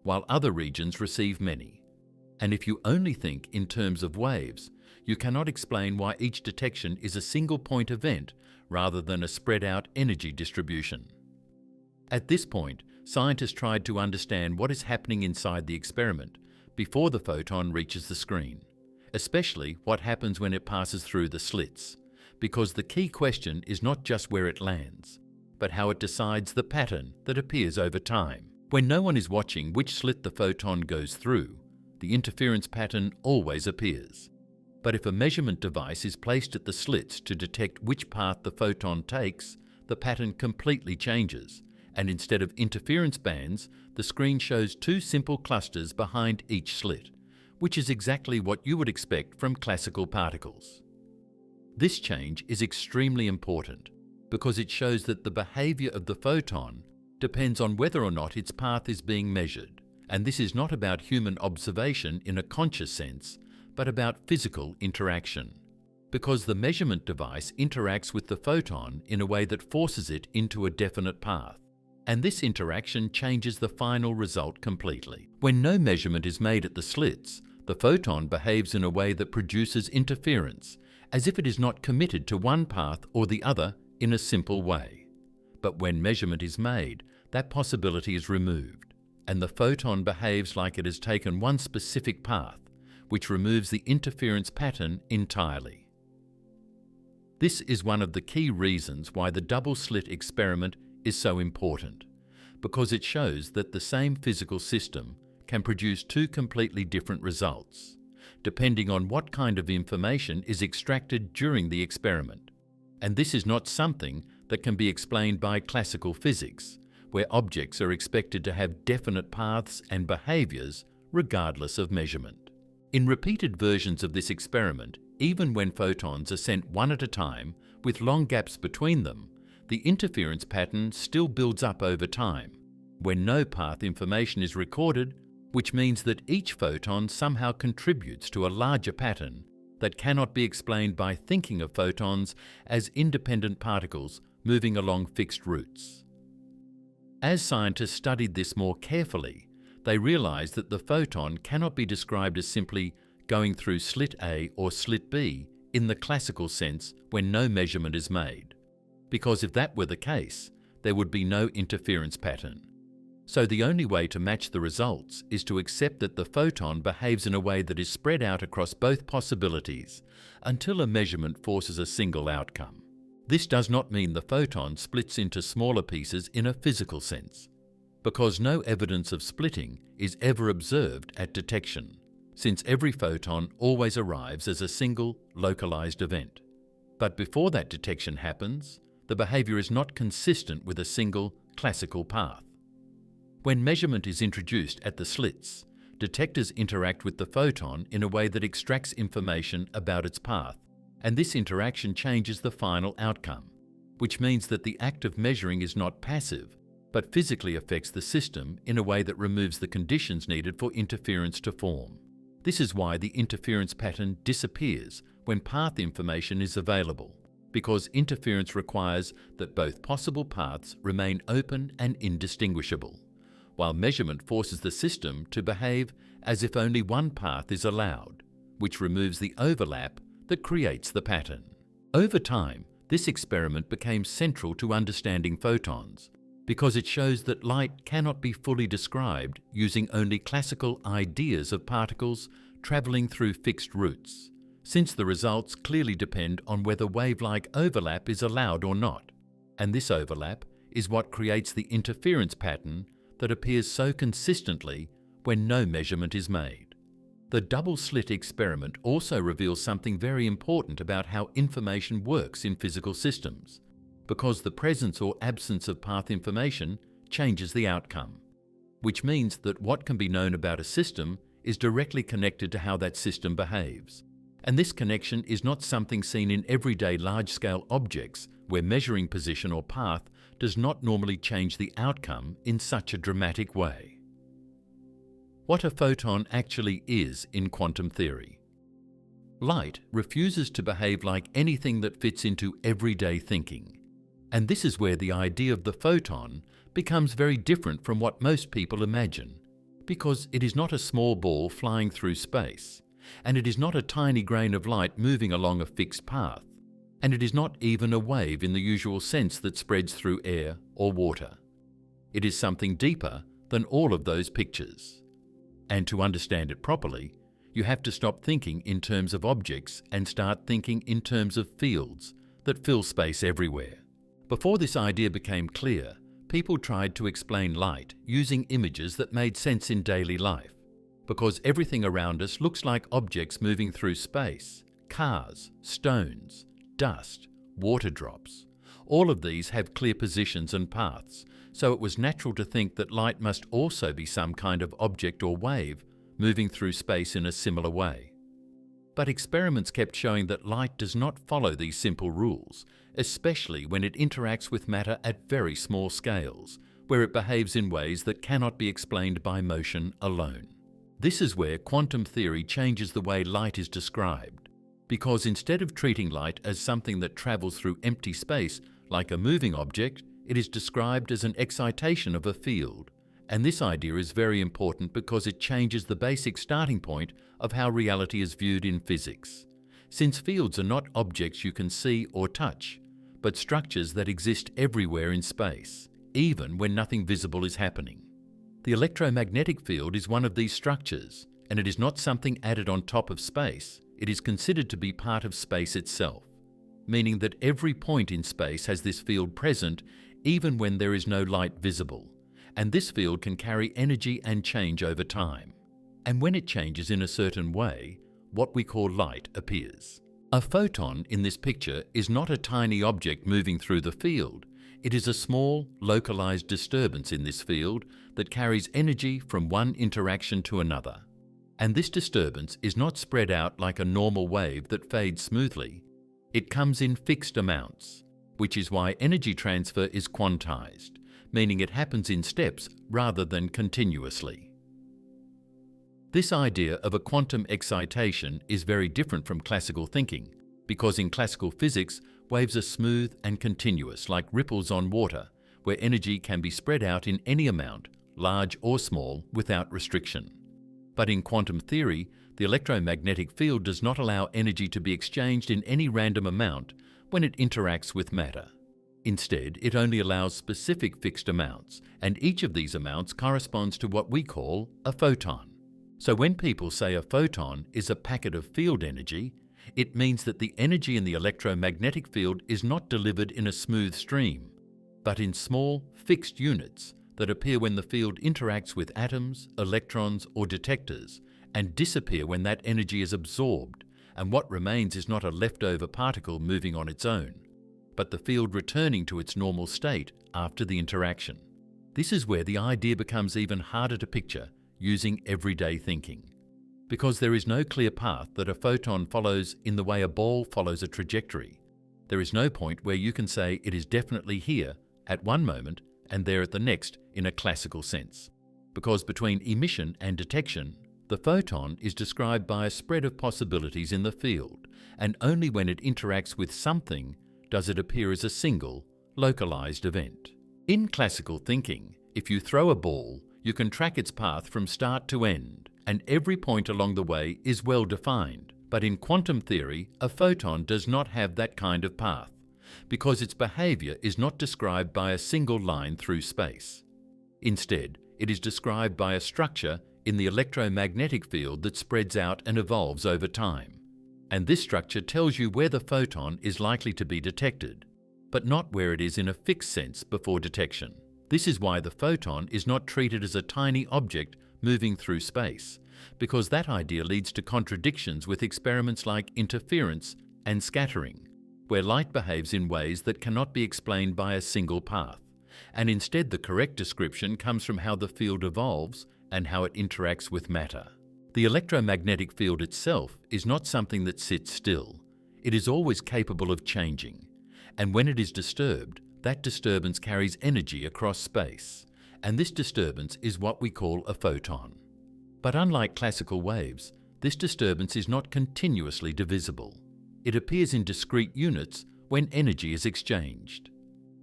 while other regions receive many. And if you only think in terms of waves, you cannot explain why each detection is a single point event rather than a spread out energy distribution. At this point, scientists tried to understand what is happening inside the experiment before the photon reaches the screen, especially what happens when it passes through the slits, because the key question is not just where it lands, but how it decides the pattern that appears over time. When no one is watching which slit the photon goes through, the interference pattern always appears. But if a measurement device is placed at the slits to detect which path the photon takes, the pattern completely changes, and instead of interference bands, the screen shows two simple clusters behind each slit, which is exactly what you would expect from classical particles. This change is extremely important because it shows that the behavior of the photon depends on whether or not its path is being measured. And this is not about human observation in a conscious sense, but about physical interaction. Because the measurement device interacts with the photon in a way that forces it into a definite path. And this interaction changes the final result completely. When no measurement is made at the slits, the photon behaves in a way that produces interference, as if it is not committed to one path or the other in a simple way. But when measurement is made, that possibility is removed, and the photon behaves like it has taken one specific path, which removes the interference pattern entirely. This is one of the key reasons why the double-slit experiment is so important, because it shows that the same physical system can produce two completely different results, depending on what kind of information is extracted during the experiment. And this is not something that can be explained by classical physics, where objects are expected to have definite paths and behaviors regardless of measurement. In repeated versions of this experiment, even when photons are sent one at a time with long gaps between them, the interference pattern still builds up over time, when no path information is recorded, which means that each photon somehow contributes to a larger pattern that cannot be explained by thinking of photons as independent particles moving along fixed routes. As scientists studied this more carefully, they realized that the photon cannot be described as simply going through slit A or slit B in the classical sense when no measurement is made, because if that were the case, there would be no interference pattern. So the only way to match the results is to accept that the photon behaves in a way that is spread out across both possibilities until a measurement forces a single outcome. This does not mean the photon splits into smaller pieces in a physical sense, because no evidence of splitting is ever observed at detection, since every photon always arrives as a single, localized event. But before that detection happens, the behavior is not consistent with a single, classical path. When measurement is introduced at the slits, detectors interact with the photon in a way that extracts information about its path, and this interaction changes the final outcome, which means that the act of measuring is not passive, but physically affects the system in a way that removes the conditions needed for interference to form. This is why the interference pattern disappears when path information is available, because interference requires that both possible paths remain open and indistinguishable, while measurement forces the system to behave as if only one path is allowed, which removes the overlap that creates the pattern. Over time, this experiment became central to understanding photons, because it shows that light cannot be fully described using only classical ideas of particles traveling through fixed routes, since the results clearly depend on whether wave-like overlap is allowed or not, and this overlap is what creates the interference pattern that appears so consistently when no measurement is made. The double-slit experiment also reveals something very important about how information works in physical systems, because the presence or absence of path information changes the outcome, which means that what can be known about a system is directly connected to how that system behaves. And this connection is not something seen in everyday large-scale objects where measuring position or path does not normally change the outcome in such a dramatic way. What a photon actually is in quantum theory. Light refuses to behave like anything that fits into everyday thinking. And this is where the idea of the photon becomes very different from what most people imagine, because it is not a small ball flying through space, and it is not a tiny grain of light moving along a fixed path, and it is not even a wave in the usual sense that spreads through air or water. It is something deeper than all of those pictures. And to understand it properly, you have to stop thinking in terms of objects and start thinking in terms of fields that fill space everywhere. Before this idea became clear, people tried to explain light using images that made sense in daily life, because everything around us looks like objects moving through space: cars, stones, dust, water drops. All of these have clear positions and paths, so it was natural to think that light must also be some kind of object or wave moving through space in a similar way. But experiments kept showing that light does not follow these simple rules, especially when it interacts with matter at very small scales, where it behaves in ways that cannot be explained by motion alone. This is where quantum theory changes the way light is described, because instead of treating light as something that travels through empty space like a moving object, it is described as an excitation of a field. And this idea is very important because it changes the basic starting point of how reality is viewed in physics. Since fields are not objects you can see or touch, but structures that exist everywhere in space, even when nothing visible is happening. The electromagnetic field is one of these structures, and it is not something added on top of space. It is considered to be part of space itself, meaning that every point in space has this field present even when there is no light visible. And this field can carry energy and change over time. And when it changes in a certain way, what we call light appears. A photon in this picture is not a tiny object moving through the field. It is a small, localized disturbance in this field that carries energy from one interaction to another. And this disturbance is not spread out like a normal wave that fades smoothly. It comes in fixed amounts, which is why energy transfer is quantized, meaning it happens in steps rather than continuously. This idea of a quantum excitation is very different from classical thinking, because in classical physics, waves are smooth and continuous like ripples on water, where energy can be spread out in any amount, large or small, without restriction. But in quantum theory, the electromagnetic field does not allow energy to be exchanged in any random amount when it interacts with matter. Instead, it only allows specific fixed amounts, and each of these amounts corresponds to what we call a photon. So when people say a photon is a packet of field energy, it means that the energy in the electromagnetic field is not delivered in a smooth stream, but in small, fixed units that appear when the field interacts with atoms, electrons, or detectors, and disappear when that energy is absorbed, and what remains is not a leftover particle moving on its own, but the field returning to its normal state after the interaction. This is where the idea becomes even harder to picture using everyday thinking, because there is no clear path that a photon follows in the way a ball follows a trajectory. There is no point where you can say it is definitely here at one moment and there at the next in a classical sense, because between emission and detection, the photon is described by a spread of possibilities in the field, and only when it interacts with something does it appear as a single, localized event. In classical thinking, if you throw a ball, you can track its path from start to end, and every point along the way is well defined. But in quantum theory, a photon does not have that kind of path, because its behavior is not described by a single line through space. Instead, it is described by a structure in the electromagnetic field that spreads out and evolves over time. And this structure tells you where the photon is likely to be detected, but not where it is in a fixed sense before detection. This is why the photon is not treated as a tiny object moving through space, because that idea leads to contradictions with experiments like interference and scattering, where light behaves in ways that cannot be explained by a single path, and instead the correct description comes from how the field evolves and how it interacts with matter. The electromagnetic field itself is not something that sits still. It is always capable of changing, and when it is disturbed, that disturbance carries energy across space, and this disturbance is what we call a photon. But unlike classical waves, this disturbance is not continuously divisible. It appears in discrete units when energy is exchanged.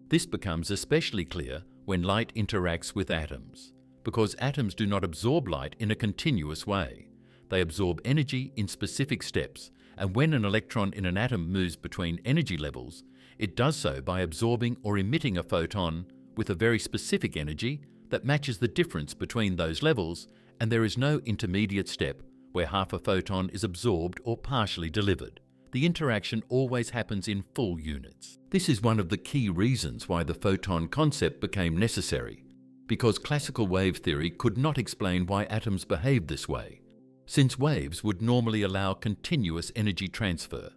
This becomes especially clear when light interacts with atoms, because atoms do not absorb light in a continuous way. They absorb energy in specific steps, and when an electron in an atom moves between energy levels, it does so by absorbing or emitting a photon with a very specific energy that matches the difference between those levels, and there is no intermediate step where half a photon is absorbed or partially delivered. The interaction always happens in full units. This is one of the key reasons why the photon concept became necessary, because classical wave theory could not explain why atoms behave this way, since waves would normally allow continuous energy transfer.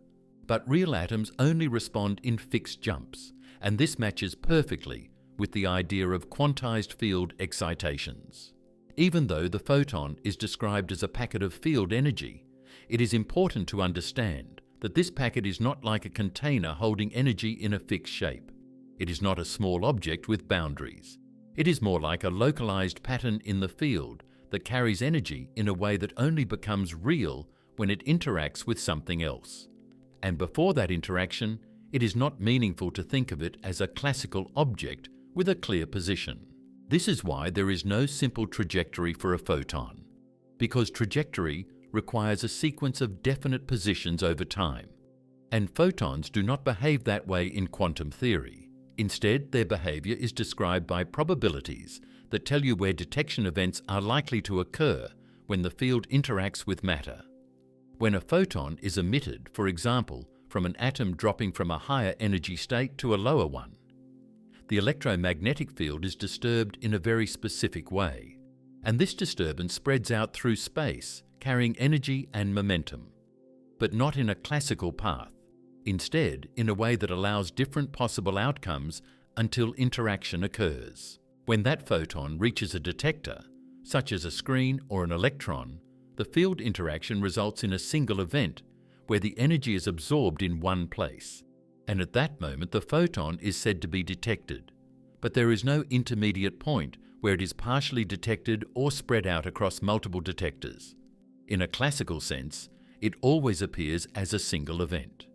But real atoms only respond in fixed jumps, and this matches perfectly with the idea of quantized field excitations. Even though the photon is described as a packet of field energy, it is important to understand that this packet is not like a container holding energy in a fixed shape. It is not a small object with boundaries. It is more like a localized pattern in the field that carries energy in a way that only becomes real when it interacts with something else. And before that interaction, it is not meaningful to think of it as a classical object with a clear position. This is why there is no simple trajectory for a photon, because trajectory requires a sequence of definite positions over time, and photons do not behave that way in quantum theory. Instead, their behavior is described by probabilities that tell you where detection events are likely to occur when the field interacts with matter. When a photon is emitted, for example, from an atom dropping from a higher energy state to a lower one, the electromagnetic field is disturbed in a very specific way, and this disturbance spreads out through space, carrying energy and momentum, but not in a classical path. Instead, in a way that allows different possible outcomes until interaction occurs. When that photon reaches a detector, such as a screen or an electron, the field interaction results in a single event where the energy is absorbed in one place, and at that moment the photon is said to be detected. But there is no intermediate point where it is partially detected or spread out across multiple detectors. In a classical sense, it always appears as a single event.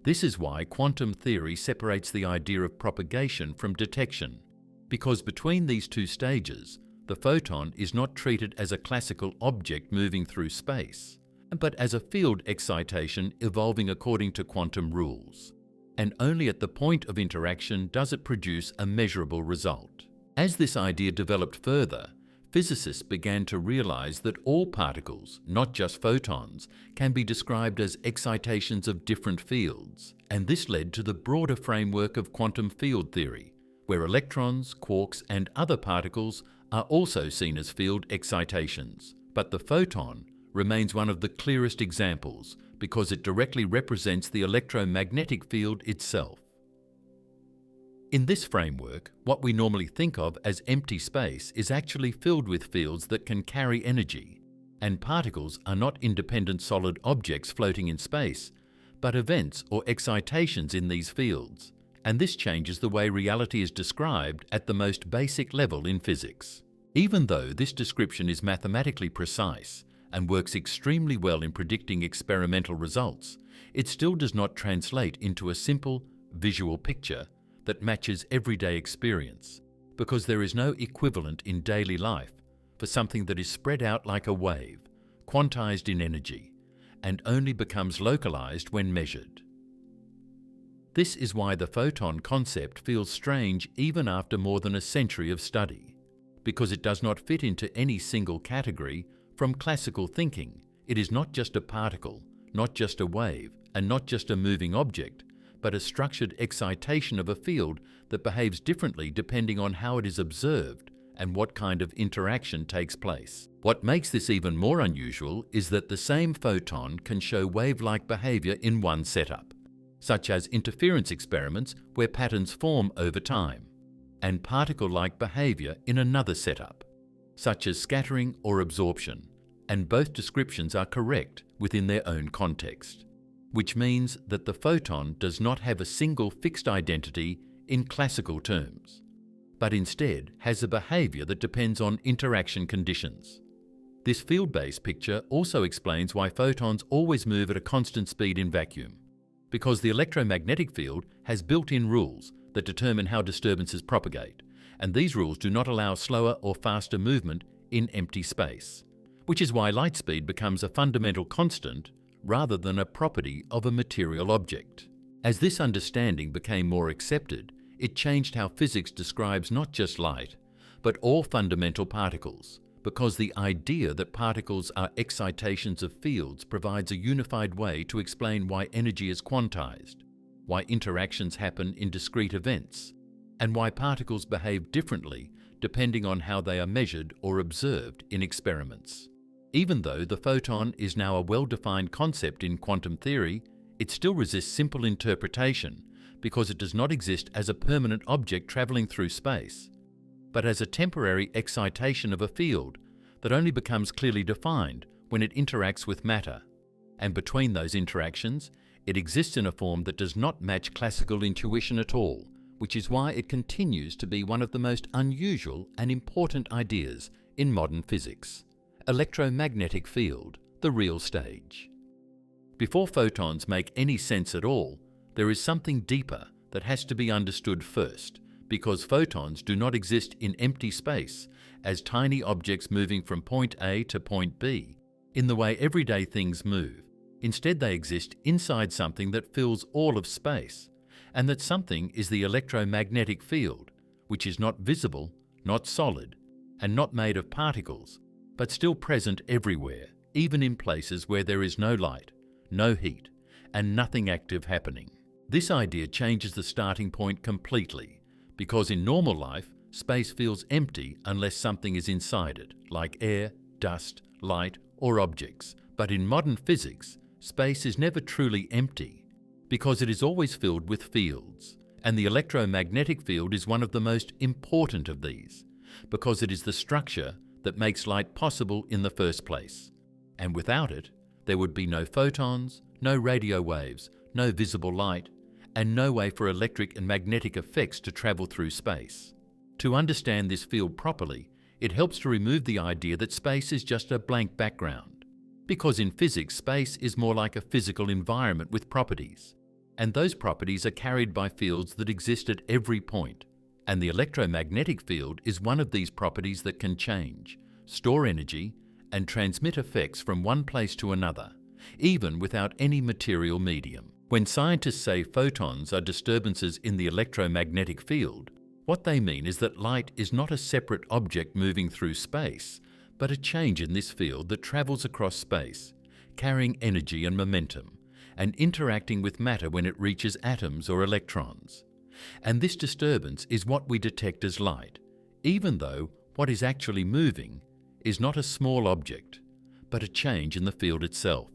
This is why quantum theory separates the idea of propagation from detection, because between these two stages, the photon is not treated as a classical object moving through space, but as a field excitation evolving according to quantum rules. And only at the point of interaction does it produce a measurable result. As this idea developed further, physicists began to realize that all particles, not just photons, can be described as excitations of different fields, and this led to the broader framework of quantum field theory, where electrons, quarks, and other particles are also seen as field excitations. But the photon remains one of the clearest examples because it directly represents the electromagnetic field itself. In this framework, what we normally think of as empty space is actually filled with fields that can carry energy, and particles are not independent solid objects floating in space, but events or excitations in these fields, and this changes the way reality is described at the most basic level in physics. Even though this description is mathematically precise and works extremely well in predicting experimental results, it still does not translate into a simple visual picture that matches everyday experience, because there is no equivalent in daily life for something that is spread out like a wave, quantized in energy, and only becomes localized when measured. This is why the photon concept feels strange even after more than a century of study, because it does not fit into any single category. From classical thinking, it is not just a particle, not just a wave, and not just a moving object, but a structured excitation of a field that behaves differently depending on how it is observed and what kind of interaction takes place. What makes this even more unusual is that the same photon can show wave-like behavior in one setup, such as interference experiments where patterns form over time, and particle-like behavior in another setup, such as scattering or absorption, and both descriptions are correct within their own context, which means that the photon does not have a single fixed identity in classical terms, but instead has a behavior that depends on interaction conditions. This field-based picture also explains why photons always move at a constant speed in vacuum, because the electromagnetic field has built-in rules that determine how disturbances propagate, and these rules do not allow slower or faster movement in empty space, which is why light speed becomes a fundamental constant rather than a property of a material object. As this understanding became more accepted, it changed how physics describes not just light, but all fundamental particles, because the idea that particles are excitations of fields provides a unified way to explain why energy is quantized, why interactions happen in discrete events, and why particles behave differently depending on how they are measured or observed in experiments. Even though the photon is now a well-defined concept in quantum theory, it still resists simple interpretation because it does not exist as a permanent object traveling through space, but as a temporary excitation of a field that only becomes clearly defined when it interacts with matter. And between those interactions, it exists in a form that does not match classical intuition at all, which is why it continues to be one of the most unusual and important ideas in modern physics. Electromagnetic field, the real stage. Before photons make any sense at all, there is something deeper that has to be understood first, because photons do not exist in empty space as tiny objects moving from point A to point B in the way everyday things move. Instead, they exist inside something that fills all of space, and that something is the electromagnetic field, which is not visible, not solid, and not made of particles, but still present everywhere, even in places where there is no light, no heat, and nothing active happening. This idea changes the starting point completely, because in normal life, space feels empty unless something is inside it, like air, dust, light, or objects. But in modern physics, space is never truly empty, because it is always filled with fields, and the electromagnetic field is one of the most important of these, because it is the structure that makes light possible in the first place. And without it, there would be no photons, no radio waves, no visible light, and no way for electric and magnetic effects to travel through space. To understand this field properly, it helps to remove the idea that space is just a blank background, because in physics, space is more like a physical environment with properties, and those properties are carried by fields that exist at every point, and the electromagnetic field is one of these properties that can change, store energy, and transmit effects from one place to another, even without any material medium. When scientists say photons are disturbances in the electromagnetic field, what they mean is that light is not a separate object moving through space, but a change in this field that travels across space, carrying energy and momentum, and interacting with matter when it reaches atoms or electrons. And this disturbance is what we detect as light, even though what is actually moving is not a small object, but a change in the field itself.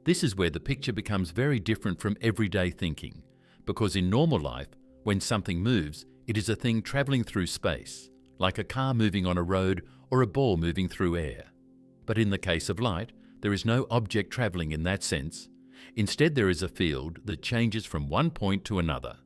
This is where the picture becomes very different from everyday thinking, because in normal life, when something moves, it is a thing traveling through space, like a car moving on a road or a ball moving through air. But in the case of light, there is no object traveling in that sense. Instead, there is a field that changes from one point to another.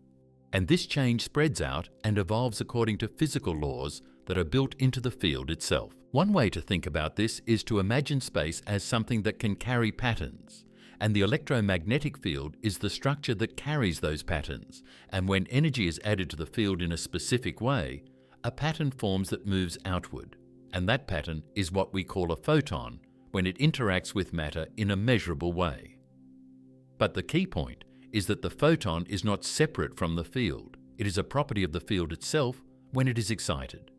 And this change spreads out and evolves according to physical laws that are built into the field itself. One way to think about this is to imagine space as something that can carry patterns, and the electromagnetic field is the structure that carries those patterns, and when energy is added to the field in a specific way, a pattern forms that moves outward, and that pattern is what we call a photon when it interacts with matter in a measurable way. But the key point is that the photon is not separate from the field. It is a property of the field itself when it is excited.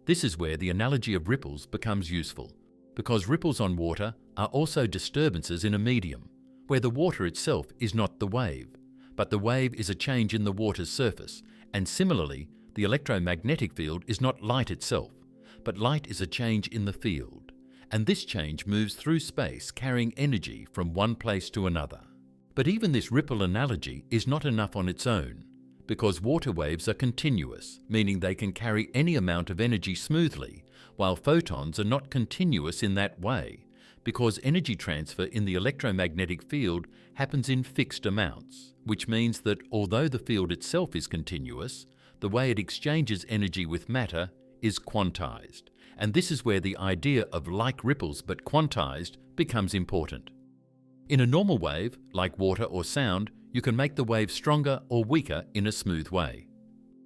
This is where the analogy of ripples becomes useful, because ripples on water are also disturbances in a medium, where the water itself is not the wave, but the wave is a change in the water's surface, and similarly, the electromagnetic field is not light itself, but light is a change in the field, and this change moves through space carrying energy from one place to another. But even this ripple analogy is not enough on its own, because water waves are continuous, meaning they can carry any amount of energy smoothly, while photons are not continuous in that way, because energy transfer in the electromagnetic field happens in fixed amounts, which means that although the field itself is continuous, the way it exchanges energy with matter is quantized, And this is where the idea of like ripples but quantized becomes important. In a normal wave, like water or sound, you can make the wave stronger or weaker in a smooth way.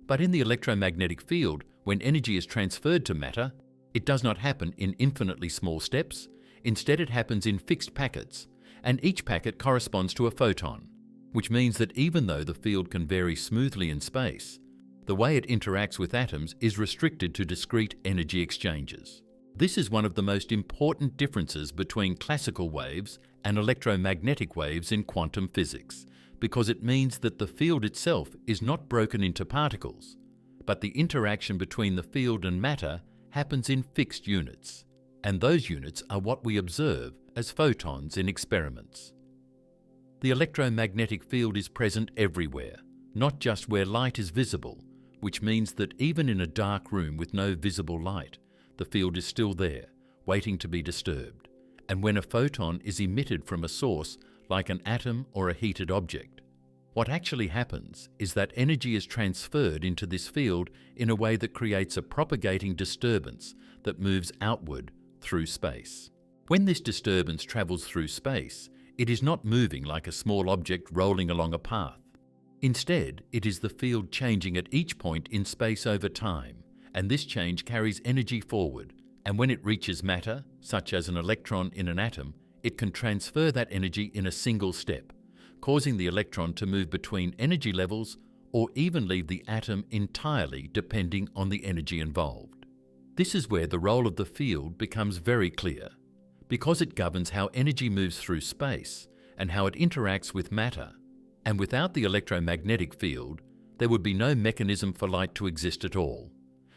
But in the electromagnetic field, when energy is transferred to matter, it does not happen in infinitely small steps. Instead, it happens in fixed packets, and each packet corresponds to a photon, which means that even though the field can vary smoothly in space, the way it interacts with atoms is restricted to discrete energy exchanges. This is one of the most important differences between classical waves and electromagnetic waves in quantum physics, because it means that the field itself is not broken into particles, but the interaction between the field and matter happens in fixed units, and those units are what we observe as photons in experiments. The electromagnetic field is present everywhere, not just where light is visible, which means that even in a dark room with no visible light, the field is still there, waiting to be disturbed. And when a photon is emitted from a source, like an atom or a heated object, what actually happens is that energy is transferred into this field in a way that creates a propagating disturbance that moves outward through space. When this disturbance travels through space, it is not moving like a small object rolling along a path. Instead, it is the field changing at each point in space over time, and this change carries energy forward, and when it reaches matter, such as an electron in an atom, it can transfer that energy in a single step, causing the electron to move between energy levels or even leave the atom entirely depending on the energy involved. This is where the role of the field becomes very clear, because it governs how energy moves through space and how it interacts with matter. And without the electromagnetic field, there would be no mechanism for light to exist at all.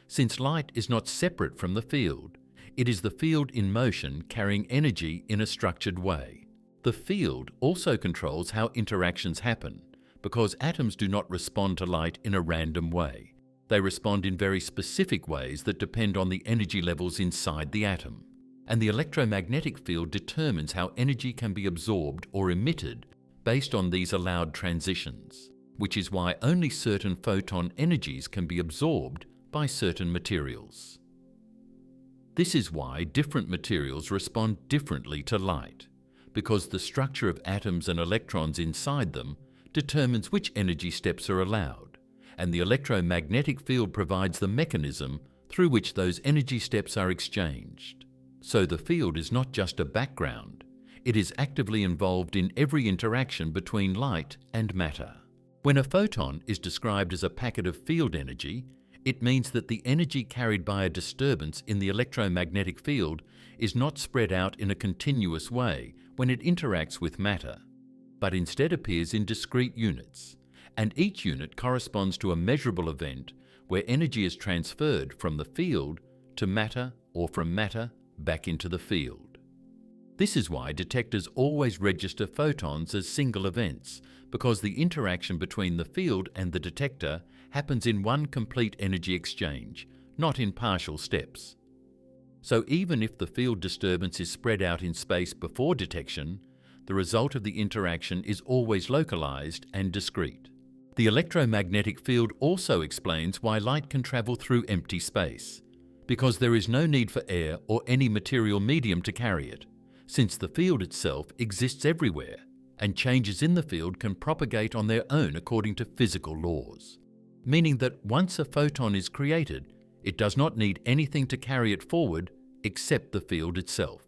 Since light is not separate from the field, it is the field in motion carrying energy in a structured way. The field also controls how interactions happen, because atoms do not respond to light in a random way. They respond in very specific ways that depend on the energy levels inside the atom. And the electromagnetic field determines how energy can be absorbed or emitted based on these allowed transitions, which is why only certain photon energies can be absorbed by certain materials. This is why different materials respond differently to light, because the structure of atoms and electrons inside them determines which energy steps are allowed, and the electromagnetic field provides the mechanism through which those energy steps are exchanged. So the field is not just a background, it is actively involved in every interaction between light and matter. When a photon is described as a packet of field energy, it means that the energy carried by a disturbance in the electromagnetic field is not spread out in a continuous way when it interacts with matter, but instead appears in discrete units, and each unit corresponds to a measurable event where energy is transferred from the field to matter or from matter back into the field. This is why detectors always register photons as single events, because the interaction between the field and the detector happens in one complete energy exchange, not in partial steps. So even if the field disturbance is spread out in space before detection, the result of the interaction is always localized and discrete. The electromagnetic field also explains why light can travel through empty space, because there is no need for air or any material medium to carry it, since the field itself exists everywhere, and changes in the field can propagate on their own according to physical laws. Meaning that once a photon is created, it does not need anything to carry it forward except the field itself.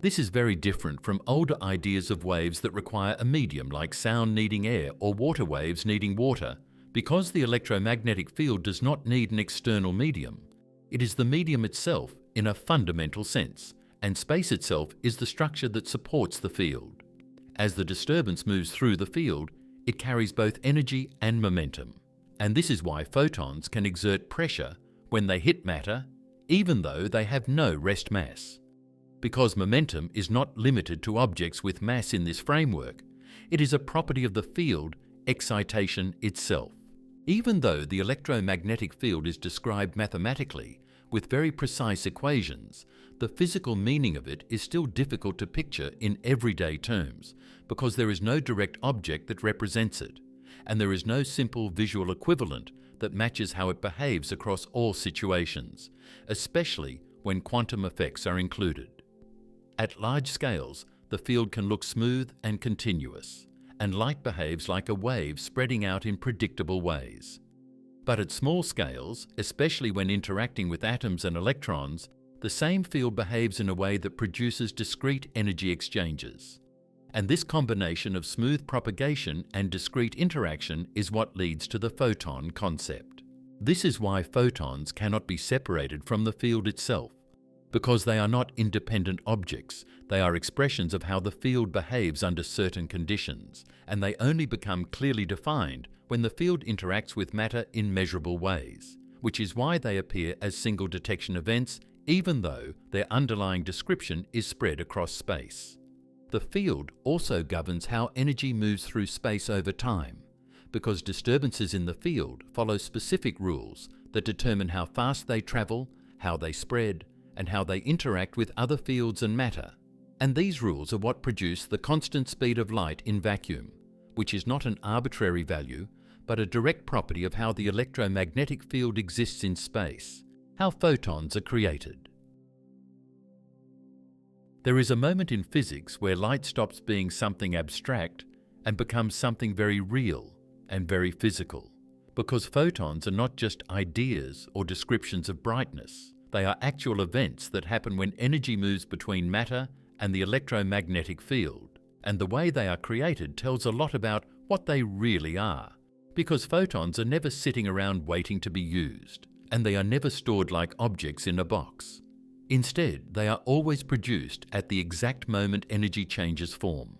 This is very different from older ideas of waves that require a medium like sound needing air or water waves needing water. Because the electromagnetic field does not need an external medium, it is the medium itself in a fundamental sense, and space itself is the structure that supports the field. As the disturbance moves through the field, it carries both energy and momentum. And this is why photons can exert pressure when they hit matter, even though they have no rest mass. Because momentum is not limited to objects with mass in this framework, it is a property of the field, excitation itself. Even though the electromagnetic field is described mathematically with very precise equations, the physical meaning of it is still difficult to picture in everyday terms, because there is no direct object that represents it, and there is no simple visual equivalent that matches how it behaves across all situations, especially when quantum effects are included. At large scales, the field can look smooth and continuous, and light behaves like a wave spreading out in predictable ways. But at small scales, especially when interacting with atoms and electrons, the same field behaves in a way that produces discrete energy exchanges. And this combination of smooth propagation and discrete interaction is what leads to the photon concept. This is why photons cannot be separated from the field itself, because they are not independent objects. They are expressions of how the field behaves under certain conditions, and they only become clearly defined when the field interacts with matter in measurable ways, which is why they appear as single detection events, even though their underlying description is spread across space. The field also governs how energy moves through space over time, because disturbances in the field follow specific rules that determine how fast they travel, how they spread, and how they interact with other fields and matter. And these rules are what produce the constant speed of light in vacuum, which is not an arbitrary value, but a direct property of how the electromagnetic field exists in space, how photons are created. There is a moment in physics where light stops being something abstract and becomes something very real and very physical, because photons are not just ideas or descriptions of brightness. They are actual events that happen when energy moves between matter and the electromagnetic field, and the way they are created tells a lot about what they really are, because photons are never sitting around waiting to be used, and they are never stored like objects in a box. Instead, they are always produced at the exact moment energy changes form.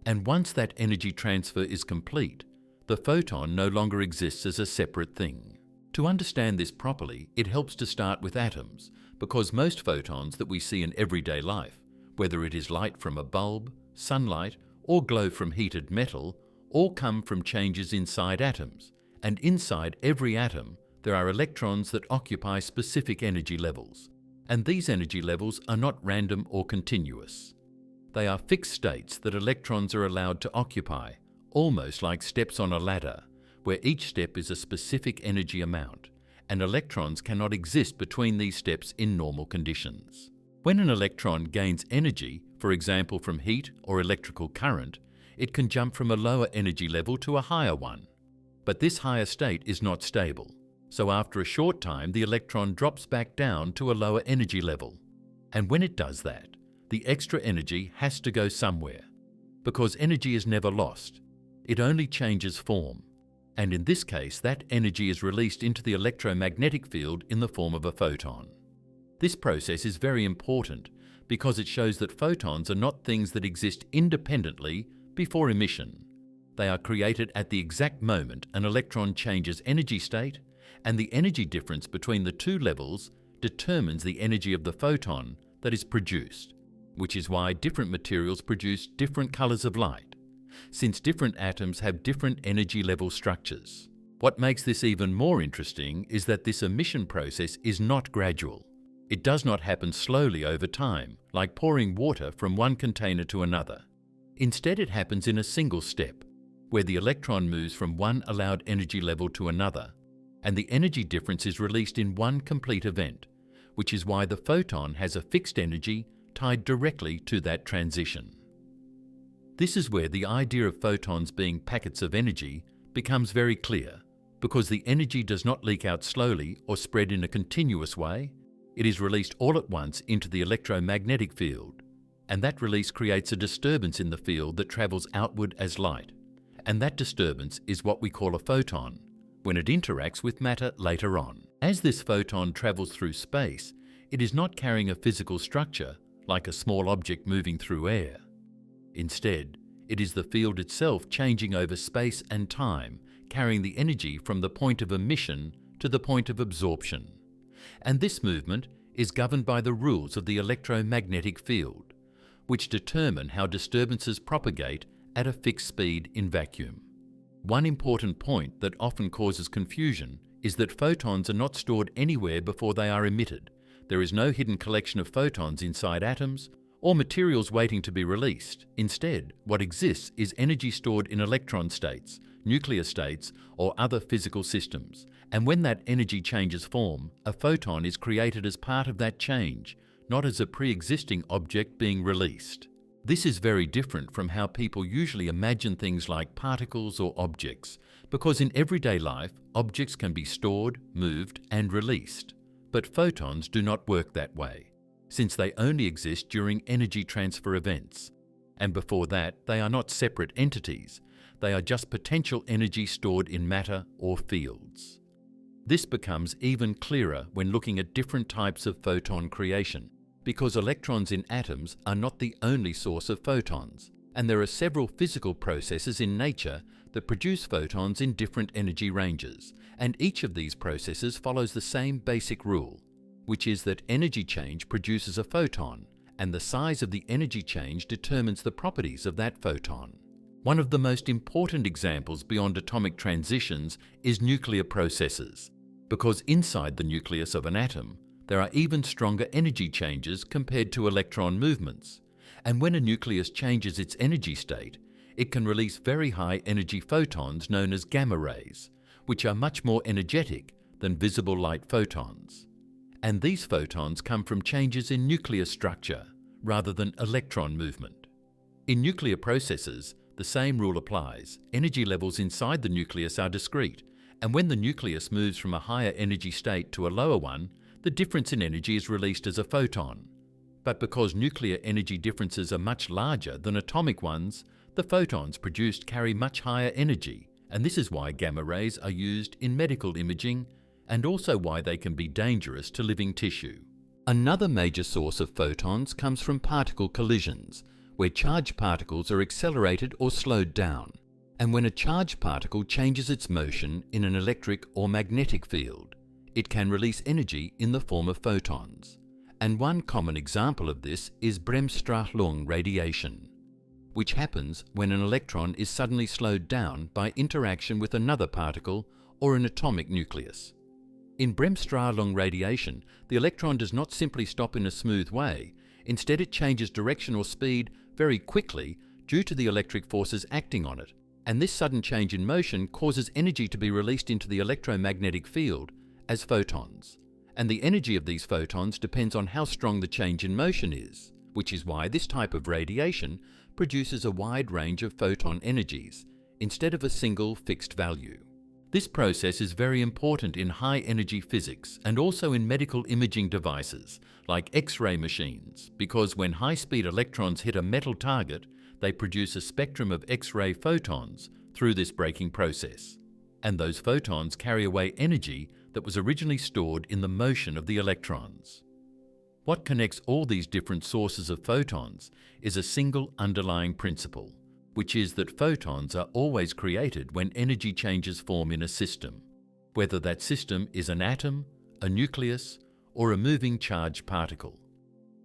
And once that energy transfer is complete, the photon no longer exists as a separate thing. To understand this properly, it helps to start with atoms, because most photons that we see in everyday life, whether it is light from a bulb, sunlight, or glow from heated metal, all come from changes inside atoms, and inside every atom there are electrons that occupy specific energy levels. And these energy levels are not random or continuous. They are fixed states that electrons are allowed to occupy, almost like steps on a ladder, where each step is a specific energy amount, and electrons cannot exist between these steps in normal conditions. When an electron gains energy, for example from heat or electrical current, it can jump from a lower energy level to a higher one. But this higher state is not stable. So after a short time, the electron drops back down to a lower energy level. And when it does that, the extra energy has to go somewhere, because energy is never lost. It only changes form. And in this case, that energy is released into the electromagnetic field in the form of a photon. This process is very important because it shows that photons are not things that exist independently before emission. They are created at the exact moment an electron changes energy state, and the energy difference between the two levels determines the energy of the photon that is produced, which is why different materials produce different colors of light, since different atoms have different energy level structures. What makes this even more interesting is that this emission process is not gradual. It does not happen slowly over time, like pouring water from one container to another. Instead, it happens in a single step, where the electron moves from one allowed energy level to another, and the energy difference is released in one complete event, which is why the photon has a fixed energy tied directly to that transition. This is where the idea of photons being packets of energy becomes very clear, because the energy does not leak out slowly or spread in a continuous way. It is released all at once into the electromagnetic field, and that release creates a disturbance in the field that travels outward as light, and that disturbance is what we call a photon when it interacts with matter later on. As this photon travels through space, it is not carrying a physical structure like a small object moving through air. Instead, it is the field itself changing over space and time, carrying the energy from the point of emission to the point of absorption. And this movement is governed by the rules of the electromagnetic field, which determine how disturbances propagate at a fixed speed in vacuum. One important point that often causes confusion is that photons are not stored anywhere before they are emitted. There is no hidden collection of photons inside atoms or materials waiting to be released. Instead, what exists is energy stored in electron states, nuclear states, or other physical systems. And when that energy changes form, a photon is created as part of that change, not as a pre-existing object being released. This is very different from how people usually imagine things like particles or objects, because in everyday life, objects can be stored, moved, and released. But photons do not work that way, since they only exist during energy transfer events. And before that, they are not separate entities. They are just potential energy stored in matter or fields. This becomes even clearer when looking at different types of photon creation, because electrons in atoms are not the only source of photons, and there are several physical processes in nature that produce photons in different energy ranges, and each of these processes follows the same basic rule, which is that energy change produces a photon, and the size of the energy change determines the properties of that photon. One of the most important examples beyond atomic transitions is nuclear processes, because inside the nucleus of an atom, there are even stronger energy changes compared to electron movements. And when a nucleus changes its energy state, it can release very high energy photons known as gamma rays, which are much more energetic than visible light photons. And these photons come from changes in nuclear structure rather than electron movement. In nuclear processes, the same rule applies. Energy levels inside the nucleus are discrete, and when the nucleus moves from a higher energy state to a lower one, the difference in energy is released as a photon. But because nuclear energy differences are much larger than atomic ones, the photons produced carry much higher energy, and this is why gamma rays are used in medical imaging and also why they can be dangerous to living tissue. Another major source of photons comes from particle collisions, where charged particles are accelerated or slowed down, and when a charged particle changes its motion in an electric or magnetic field, it can release energy in the form of photons. And one common example of this is Bremsstrahlung radiation, which happens when an electron is suddenly slowed down by interaction with another particle or an atomic nucleus. In Bremsstrahlung radiation, the electron does not simply stop in a smooth way. Instead, it changes direction or speed very quickly due to the electric forces acting on it. And this sudden change in motion causes energy to be released into the electromagnetic field as photons. And the energy of these photons depends on how strong the change in motion is, which is why this type of radiation produces a wide range of photon energies instead of a single fixed value. This process is very important in high-energy physics and also in medical imaging devices like X-ray machines, because when high-speed electrons hit a metal target, they produce a spectrum of X-ray photons through this breaking process. And those photons carry away energy that was originally stored in the motion of the electrons. What connects all these different sources of photons is a single underlying principle, which is that photons are always created when energy changes form in a system, whether that system is an atom, a nucleus, or a moving charged particle.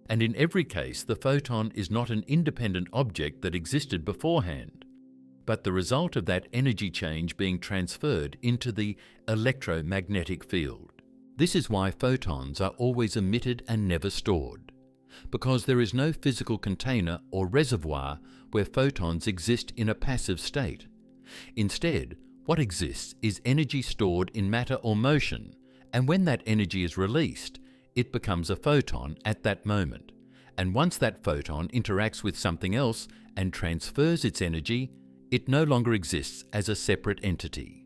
And in every case, the photon is not an independent object that existed beforehand, but the result of that energy change being transferred into the electromagnetic field. This is why photons are always emitted and never stored, because there is no physical container or reservoir where photons exist in a passive state. Instead, what exists is energy stored in matter or motion, and when that energy is released, it becomes a photon at that moment. And once that photon interacts with something else and transfers its energy, it no longer exists as a separate entity.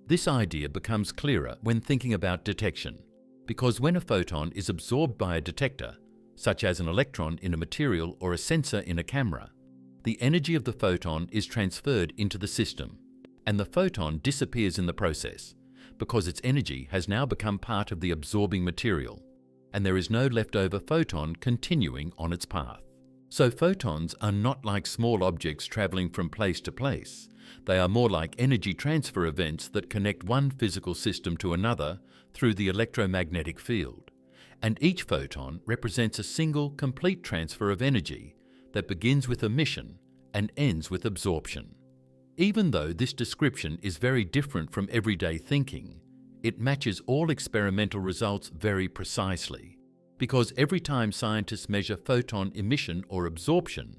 This idea becomes clearer when thinking about detection, because when a photon is absorbed by a detector, such as an electron in a material or a sensor in a camera, the energy of the photon is transferred into the system, and the photon disappears in the process, because its energy has now become part of the absorbing material, and there is no leftover photon continuing on its path. So photons are not like small objects traveling from place to place. They are more like energy transfer events that connect one physical system to another through the electromagnetic field. And each photon represents a single, complete transfer of energy that begins with emission and ends with absorption. Even though this description is very different from everyday thinking, it matches all experimental results very precisely, because every time scientists measure photon emission or absorption,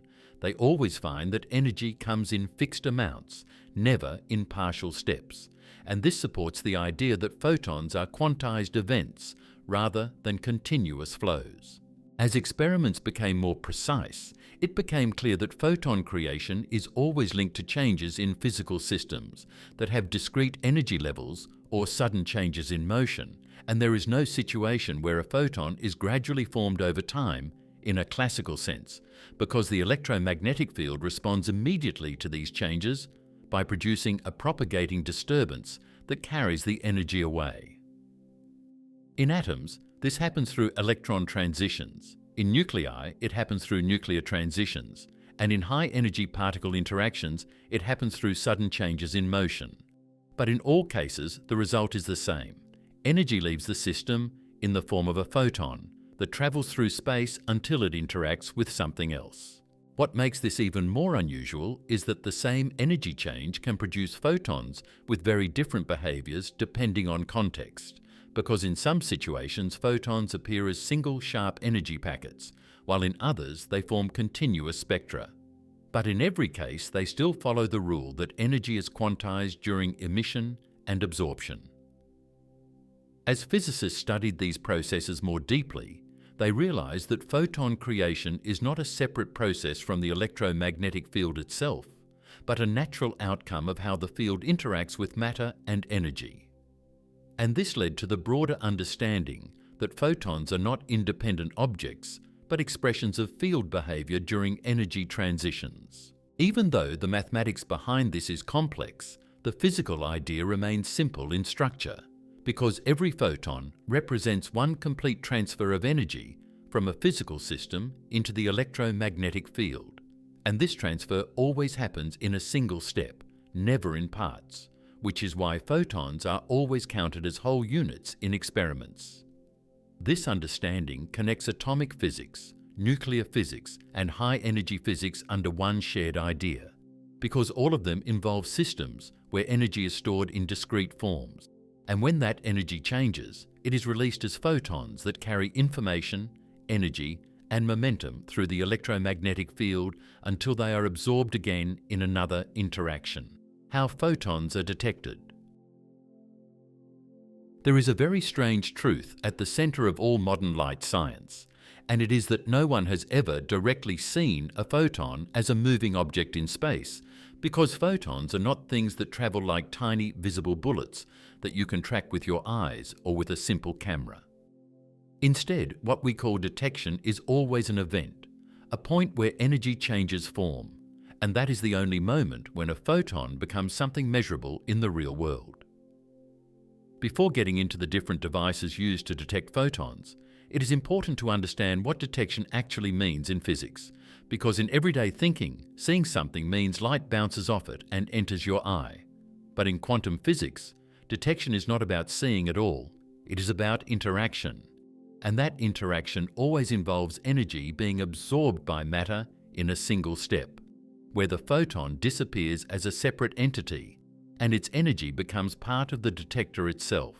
they always find that energy comes in fixed amounts, never in partial steps, and this supports the idea that photons are quantized events rather than continuous flows. As experiments became more precise, it became clear that photon creation is always linked to changes in physical systems that have discrete energy levels or sudden changes in motion, and there is no situation where a photon is gradually formed over time in a classical sense, because the electromagnetic field responds immediately to these changes by producing a propagating disturbance that carries the energy away. In atoms, this happens through electron transitions. In nuclei, it happens through nuclear transitions, and in high-energy particle interactions, it happens through sudden changes in motion. But in all cases, the result is the same. Energy leaves the system in the form of a photon that travels through space until it interacts with something else. What makes this even more unusual is that the same energy change can produce photons with very different behaviors depending on context, because in some situations photons appear as single sharp energy packets, while in others they form continuous spectra. But in every case they still follow the rule that energy is quantized during emission and absorption. As physicists studied these processes more deeply, they realized that photon creation is not a separate process from the electromagnetic field itself, but a natural outcome of how the field interacts with matter and energy. And this led to the broader understanding that photons are not independent objects, but expressions of field behavior during energy transitions. Even though the mathematics behind this is complex, the physical idea remains simple in structure, because every photon represents one complete transfer of energy from a physical system into the electromagnetic field. And this transfer always happens in a single step, never in parts, which is why photons are always counted as whole units in experiments. This understanding connects atomic physics, nuclear physics, and high-energy physics under one shared idea, because all of them involve systems where energy is stored in discrete forms. And when that energy changes, it is released as photons that carry information, energy, and momentum through the electromagnetic field until they are absorbed again in another interaction. How photons are detected. There is a very strange truth at the center of all modern light science, and it is that no one has ever directly seen a photon as a moving object in space, because photons are not things that travel like tiny visible bullets that you can track with your eyes or with a simple camera. Instead, what we call detection is always an event, a point where energy changes form, and that is the only moment when a photon becomes something measurable in the real world. Before getting into the different devices used to detect photons, it is important to understand what detection actually means in physics, because in everyday thinking, seeing something means light bounces off it and enters your eye. But in quantum physics, detection is not about seeing at all, it is about interaction. And that interaction always involves energy being absorbed by matter in a single step, where the photon disappears as a separate entity, and its energy becomes part of the detector itself.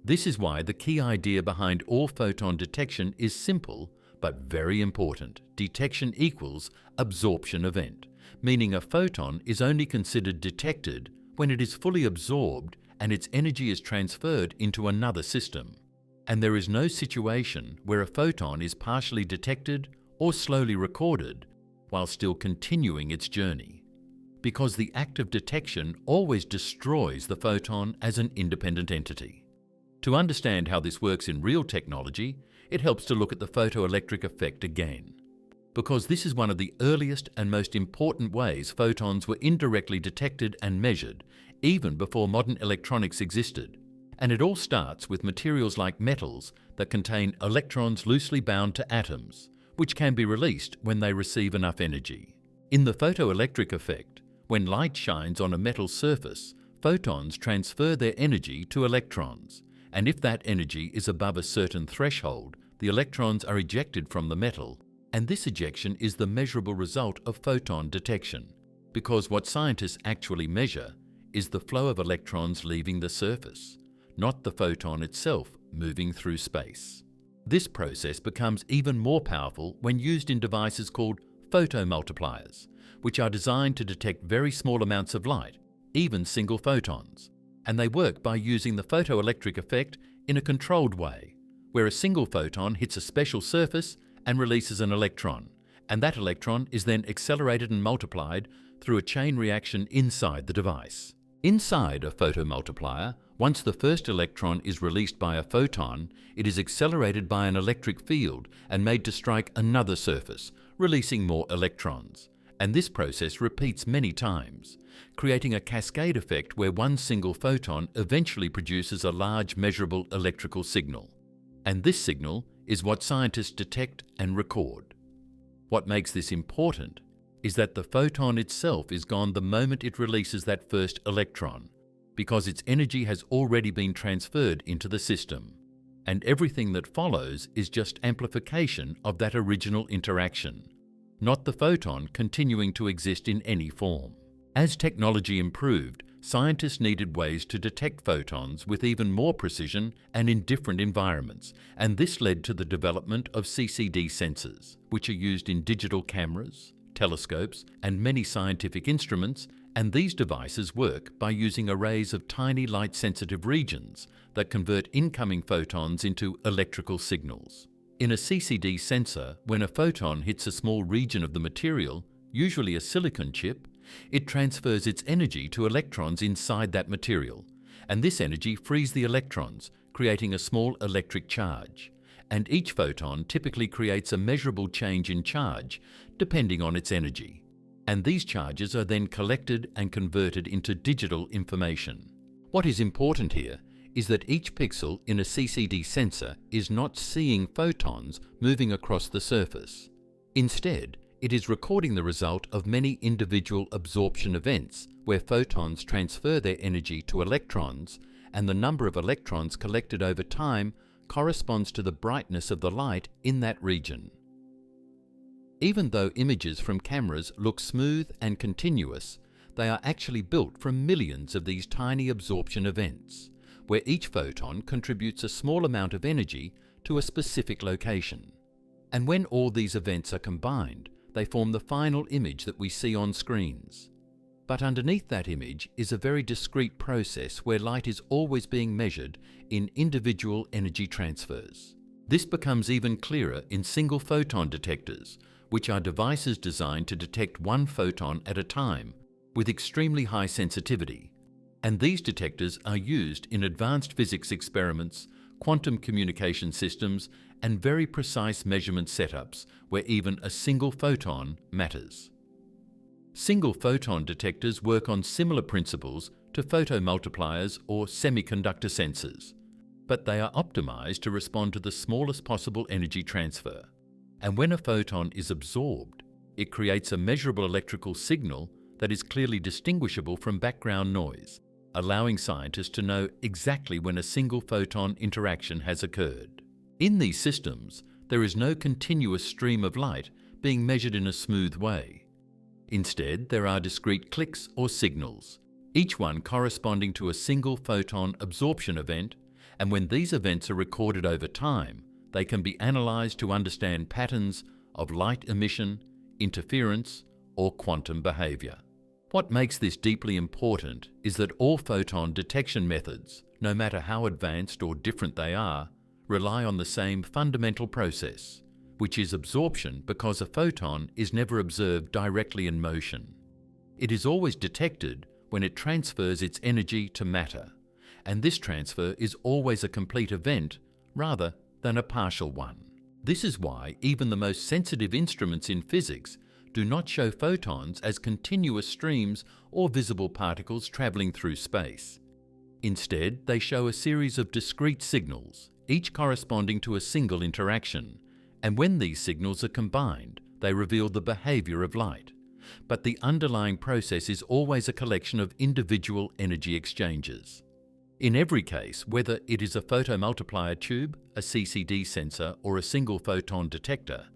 This is why the key idea behind all photon detection is simple but very important. Detection equals absorption event, meaning a photon is only considered detected when it is fully absorbed and its energy is transferred into another system. And there is no situation where a photon is partially detected or slowly recorded while still continuing its journey, because the act of detection always destroys the photon as an independent entity. To understand how this works in real technology, it helps to look at the photoelectric effect again, because this is one of the earliest and most important ways photons were indirectly detected and measured, even before modern electronics existed. And it all starts with materials like metals that contain electrons loosely bound to atoms, which can be released when they receive enough energy. In the photoelectric effect, when light shines on a metal surface, photons transfer their energy to electrons, and if that energy is above a certain threshold, the electrons are ejected from the metal, and this ejection is the measurable result of photon detection, because what scientists actually measure is the flow of electrons leaving the surface, not the photon itself moving through space. This process becomes even more powerful when used in devices called photomultipliers, which are designed to detect very small amounts of light, even single photons. And they work by using the photoelectric effect in a controlled way, where a single photon hits a special surface and releases an electron, and that electron is then accelerated and multiplied through a chain reaction inside the device. Inside a photomultiplier, once the first electron is released by a photon, it is accelerated by an electric field and made to strike another surface, releasing more electrons. And this process repeats many times, creating a cascade effect where one single photon eventually produces a large measurable electrical signal. And this signal is what scientists detect and record. What makes this important is that the photon itself is gone the moment it releases that first electron, because its energy has already been transferred into the system, and everything that follows is just amplification of that original interaction, not the photon continuing to exist in any form. As technology improved, scientists needed ways to detect photons with even more precision and in different environments, and this led to the development of CCD sensors, which are used in digital cameras, telescopes, and many scientific instruments, and these devices work by using arrays of tiny light-sensitive regions that convert incoming photons into electrical signals. In a CCD sensor, when a photon hits a small region of the material, usually a silicon chip, it transfers its energy to electrons inside that material, and this energy frees the electrons, creating a small electric charge. And each photon typically creates a measurable change in charge, depending on its energy. And these charges are then collected and converted into digital information. What is important here is that each pixel in a CCD sensor is not seeing photons moving across the surface. Instead, it is recording the result of many individual absorption events where photons transfer their energy to electrons, and the number of electrons collected over time corresponds to the brightness of the light in that region. Even though images from cameras look smooth and continuous, they are actually built from millions of these tiny absorption events, where each photon contributes a small amount of energy to a specific location. And when all these events are combined, they form the final image that we see on screens. But underneath that image is a very discrete process where light is always being measured in individual energy transfers. This becomes even clearer in single photon detectors, which are devices designed to detect one photon at a time with extremely high sensitivity. And these detectors are used in advanced physics experiments, quantum communication systems, and very precise measurement setups where even a single photon matters. Single photon detectors work on similar principles to photomultipliers or semiconductor sensors, but they are optimized to respond to the smallest possible energy transfer. And when a photon is absorbed, it creates a measurable electrical signal that is clearly distinguishable from background noise, allowing scientists to know exactly when a single photon interaction has occurred. In these systems, there is no continuous stream of light being measured in a smooth way. Instead, there are discrete clicks or signals, each one corresponding to a single photon absorption event, and when these events are recorded over time, they can be analyzed to understand patterns of light emission, interference, or quantum behavior. What makes this deeply important is that all photon detection methods, no matter how advanced or different they are, rely on the same fundamental process, which is absorption, because a photon is never observed directly in motion. It is always detected when it transfers its energy to matter, and this transfer is always a complete event rather than a partial one. This is why even the most sensitive instruments in physics do not show photons as continuous streams or visible particles traveling through space. Instead, they show a series of discrete signals, each corresponding to a single interaction, and when these signals are combined, they reveal the behavior of light. But the underlying process is always a collection of individual energy exchanges. In every case, whether it is a photomultiplier tube, a CCD sensor, or a single photon detector,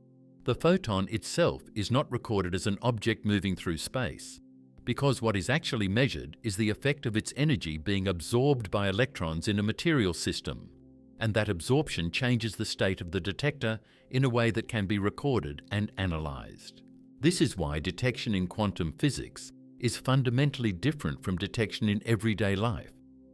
the photon itself is not recorded as an object moving through space, because what is actually measured is the effect of its energy being absorbed by electrons in a material system, and that absorption changes the state of the detector in a way that can be recorded and analyzed. This is why detection in quantum physics is fundamentally different from detection in everyday life,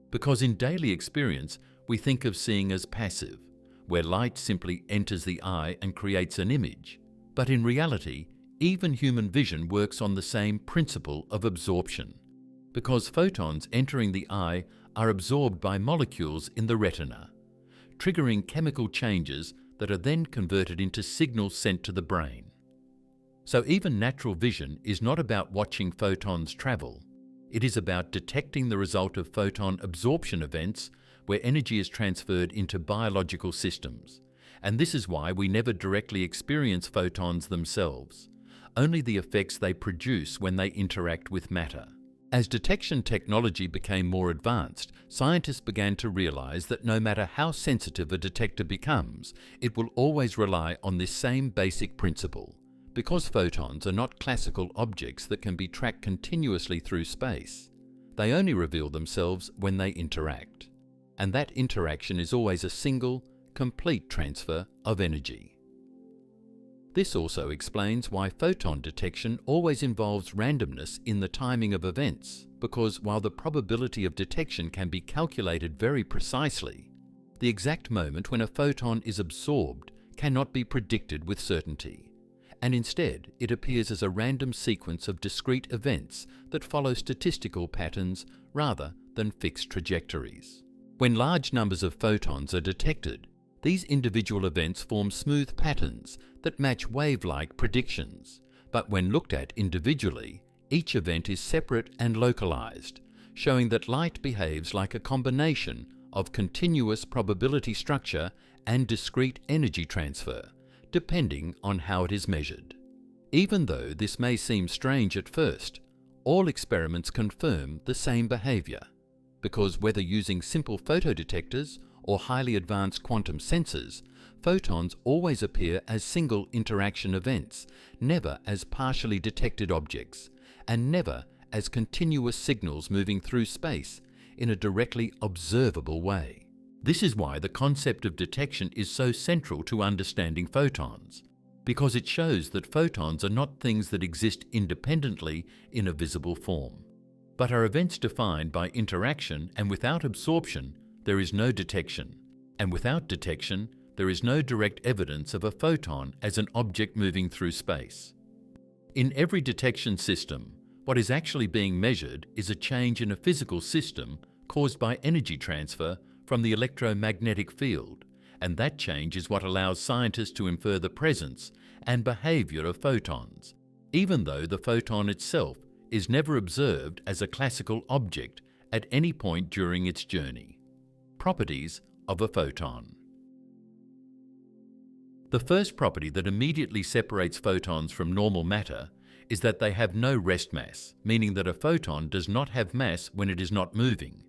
because in daily experience we think of seeing as passive, where light simply enters the eye and creates an image. But in reality, even human vision works on the same principle of absorption, because photons entering the eye are absorbed by molecules in the retina, triggering chemical changes that are then converted into signals sent to the brain. So even natural vision is not about watching photons travel. It is about detecting the result of photon absorption events where energy is transferred into biological systems. And this is why we never directly experience photons themselves, only the effects they produce when they interact with matter. As detection technology became more advanced, scientists began to realize that no matter how sensitive a detector becomes, it will always rely on this same basic principle. Because photons are not classical objects that can be tracked continuously through space, they only reveal themselves when they interact. And that interaction is always a single, complete transfer of energy. This also explains why photon detection always involves randomness in the timing of events, because while the probability of detection can be calculated very precisely, the exact moment when a photon is absorbed cannot be predicted with certainty, and instead it appears as a random sequence of discrete events that follow statistical patterns rather than fixed trajectories. When large numbers of photons are detected, these individual events form smooth patterns that match wave-like predictions. But when looked at individually, each event is separate and localized, showing that light behaves like a combination of continuous probability structure and discrete energy transfer, depending on how it is measured. Even though this may seem strange at first, all experiments confirm the same behavior, because whether using simple photodetectors or highly advanced quantum sensors, photons always appear as single interaction events, never as partially detected objects, and never as continuous signals moving through space in a directly observable way. This is why the concept of detection is so central to understanding photons, because it shows that photons are not things that exist independently in a visible form, but are events defined by interaction, and without absorption, there is no detection, and without detection, there is no direct evidence of a photon as an object moving through space. In every detection system, what is actually being measured is a change in a physical system caused by energy transfer from the electromagnetic field, and that change is what allows scientists to infer the presence and behavior of photons, even though the photon itself is never observed as a classical object at any point during its journey. Properties of a photon. The first property that immediately separates photons from normal matter is that they have no rest mass, meaning that a photon does not have mass when it is not moving.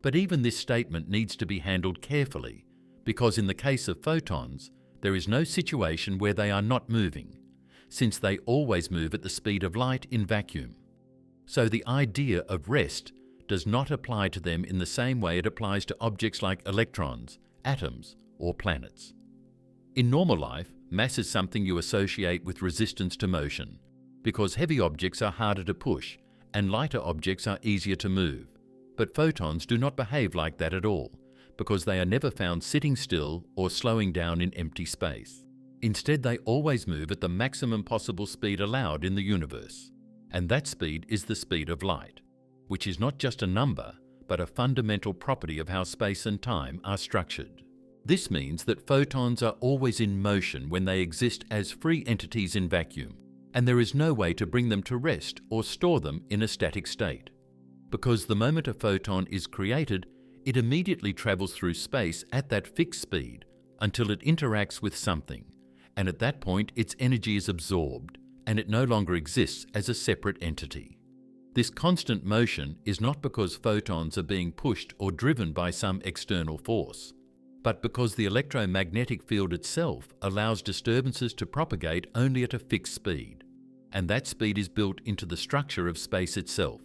But even this statement needs to be handled carefully, because in the case of photons, there is no situation where they are not moving, since they always move at the speed of light in vacuum. So the idea of rest does not apply to them in the same way it applies to objects like electrons, atoms, or planets. In normal life, mass is something you associate with resistance to motion, because heavy objects are harder to push and lighter objects are easier to move. But photons do not behave like that at all, because they are never found sitting still or slowing down in empty space. Instead, they always move at the maximum possible speed allowed in the universe, and that speed is the speed of light, which is not just a number, but a fundamental property of how space and time are structured. This means that photons are always in motion when they exist as free entities in vacuum, and there is no way to bring them to rest or store them in a static state. Because the moment a photon is created, it immediately travels through space at that fixed speed until it interacts with something, and at that point its energy is absorbed, and it no longer exists as a separate entity. This constant motion is not because photons are being pushed or driven by some external force, but because the electromagnetic field itself allows disturbances to propagate only at a fixed speed, and that speed is built into the structure of space itself,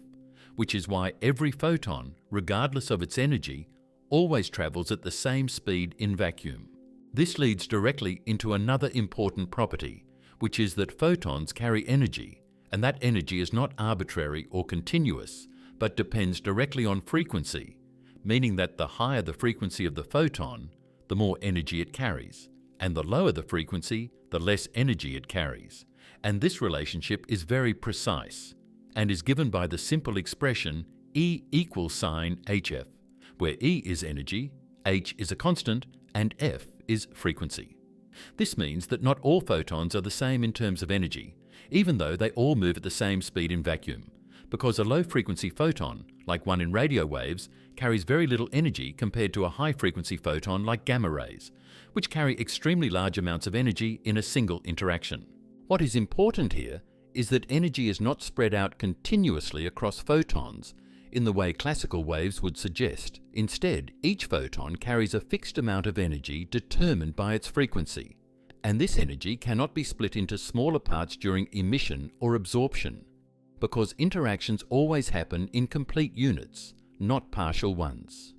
which is why every photon, regardless of its energy, always travels at the same speed in vacuum. This leads directly into another important property, which is that photons carry energy, and that energy is not arbitrary or continuous, but depends directly on frequency, meaning that the higher the frequency of the photon, the more energy it carries, and the lower the frequency, the less energy it carries. And this relationship is very precise, and is given by the simple expression E equals sine hf, where E is energy, h is a constant, and f is frequency. This means that not all photons are the same in terms of energy, even though they all move at the same speed in vacuum, because a low-frequency photon, like one in radio waves, carries very little energy compared to a high-frequency photon like gamma rays, which carry extremely large amounts of energy in a single interaction. What is important here is that energy is not spread out continuously across photons in the way classical waves would suggest. Instead, each photon carries a fixed amount of energy determined by its frequency, and this energy cannot be split into smaller parts during emission or absorption, because interactions always happen in complete units, not partial ones.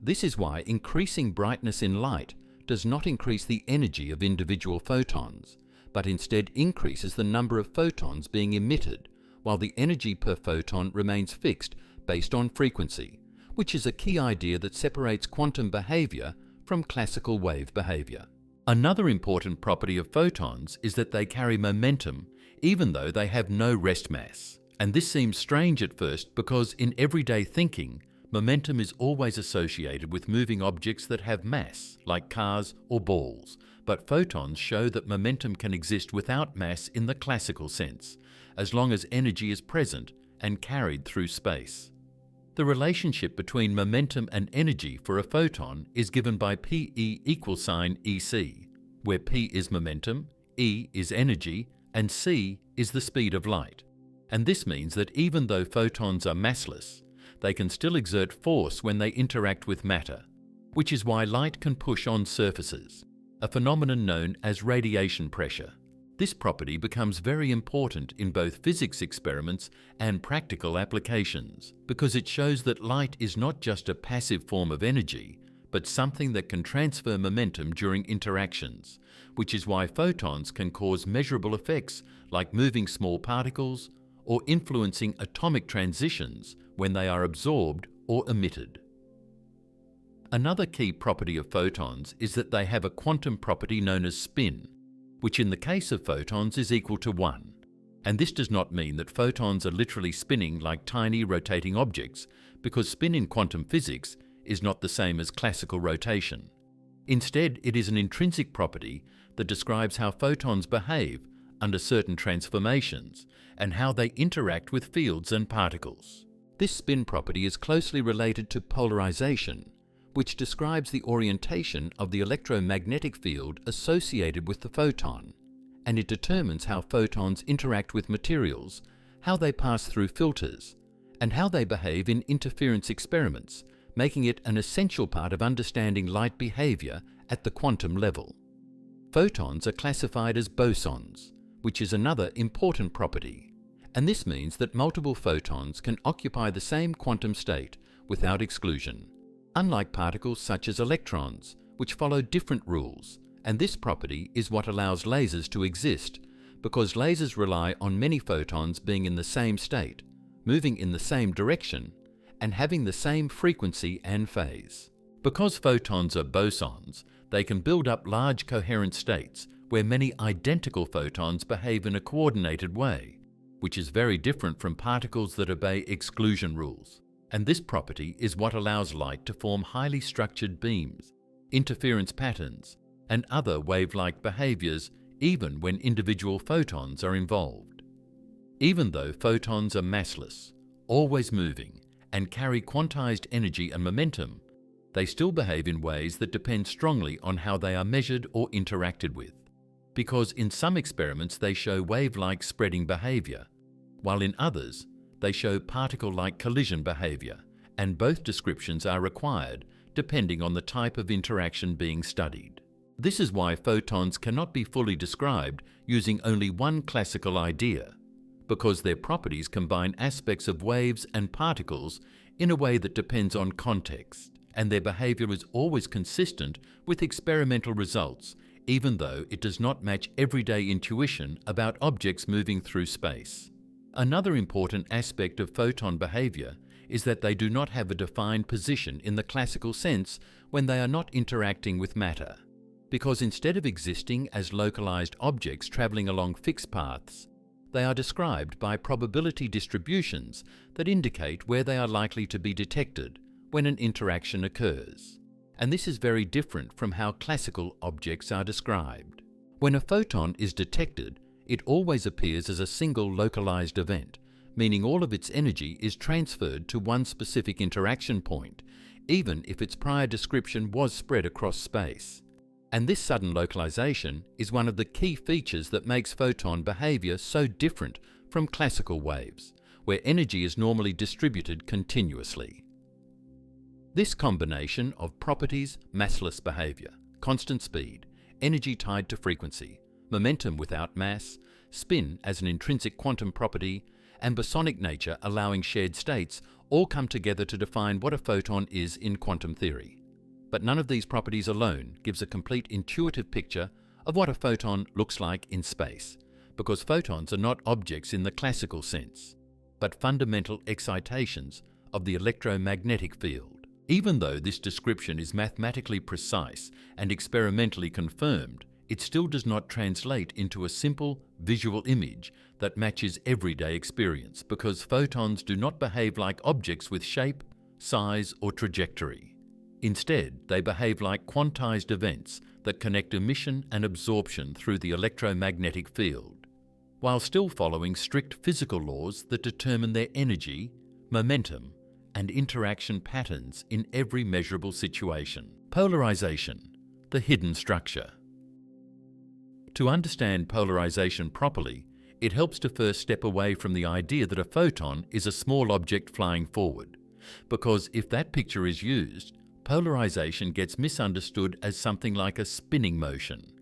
This is why increasing brightness in light does not increase the energy of individual photons, but instead increases the number of photons being emitted, while the energy per photon remains fixed based on frequency, which is a key idea that separates quantum behavior from classical wave behavior. Another important property of photons is that they carry momentum even though they have no rest mass. And this seems strange at first because in everyday thinking, momentum is always associated with moving objects that have mass, like cars or balls. But photons show that momentum can exist without mass in the classical sense, as long as energy is present and carried through space. The relationship between momentum and energy for a photon is given by Pe equals sine EC, where P is momentum, E is energy, and C is the speed of light. And this means that even though photons are massless, they can still exert force when they interact with matter, which is why light can push on surfaces, a phenomenon known as radiation pressure. This property becomes very important in both physics experiments and practical applications, because it shows that light is not just a passive form of energy, but something that can transfer momentum during interactions, which is why photons can cause measurable effects like moving small particles or influencing atomic transitions when they are absorbed or emitted. Another key property of photons is that they have a quantum property known as spin, which in the case of photons is equal to 1. And this does not mean that photons are literally spinning like tiny rotating objects, because spin in quantum physics is not the same as classical rotation. Instead, it is an intrinsic property that describes how photons behave under certain transformations and how they interact with fields and particles. This spin property is closely related to polarization, which describes the orientation of the electromagnetic field associated with the photon, and it determines how photons interact with materials, how they pass through filters, and how they behave in interference experiments, making it an essential part of understanding light behavior at the quantum level. Photons are classified as bosons, which is another important property, and this means that multiple photons can occupy the same quantum state without exclusion, unlike particles such as electrons, which follow different rules, and this property is what allows lasers to exist, because lasers rely on many photons being in the same state, moving in the same direction, and having the same frequency and phase. Because photons are bosons, they can build up large coherent states where many identical photons behave in a coordinated way, which is very different from particles that obey exclusion rules. And this property is what allows light to form highly structured beams, interference patterns, and other wave-like behaviors even when individual photons are involved. Even though photons are massless, always moving, and carry quantized energy and momentum, they still behave in ways that depend strongly on how they are measured or interacted with, because in some experiments they show wave-like spreading behavior, while in others they show particle-like collision behavior, and both descriptions are required depending on the type of interaction being studied. This is why photons cannot be fully described using only one classical idea, because their properties combine aspects of waves and particles in a way that depends on context, and their behavior is always consistent with experimental results even though it does not match everyday intuition about objects moving through space. Another important aspect of photon behavior is that they do not have a defined position in the classical sense when they are not interacting with matter, because instead of existing as localized objects traveling along fixed paths, they are described by probability distributions that indicate where they are likely to be detected when an interaction occurs. And this is very different from how classical objects are described. When a photon is detected, it always appears as a single localized event, meaning all of its energy is transferred to one specific interaction point, even if its prior description was spread across space. And this sudden localization is one of the key features that makes photon behavior so different from classical waves, where energy is normally distributed continuously. This combination of properties, massless behavior, constant speed, energy tied to frequency, momentum without mass, spin as an intrinsic quantum property, and bosonic nature allowing shared states all come together to define what a photon is in quantum theory. But none of these properties alone gives a complete intuitive picture of what a photon looks like in space, because photons are not objects in the classical sense, but fundamental excitations of the electromagnetic field. Even though this description is mathematically precise and experimentally confirmed, it still does not translate into a simple visual image that matches everyday experience, because photons do not behave like objects with shape, size, or trajectory. Instead, they behave like quantized events that connect emission and absorption through the electromagnetic field, while still following strict physical laws that determine their energy, momentum, and interaction patterns in every measurable situation. Polarization, the hidden structure. To understand polarization properly, it helps to first step away from the idea that a photon is a small object flying forward, because if that picture is used, polarization gets misunderstood as something like a spinning motion.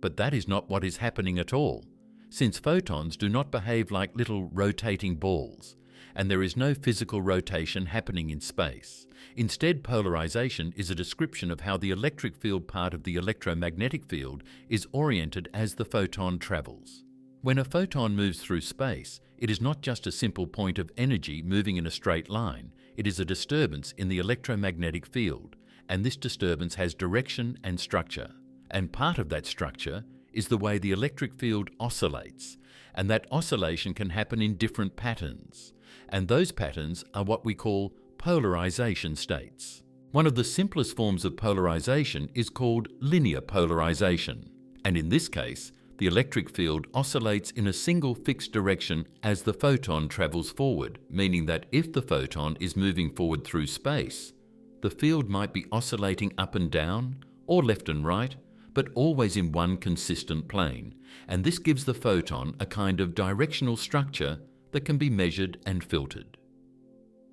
But that is not what is happening at all, since photons do not behave like little rotating balls, and there is no physical rotation happening in space. Instead, polarization is a description of how the electric field part of the electromagnetic field is oriented as the photon travels. When a photon moves through space, it is not just a simple point of energy moving in a straight line. It is a disturbance in the electromagnetic field, and this disturbance has direction and structure. And part of that structure is the way the electric field oscillates, and that oscillation can happen in different patterns. And those patterns are what we call polarization states. One of the simplest forms of polarization is called linear polarization, and in this case, the electric field oscillates in a single fixed direction as the photon travels forward, meaning that if the photon is moving forward through space, the field might be oscillating up and down, or left and right, but always in one consistent plane, and this gives the photon a kind of directional structure that can be measured and filtered.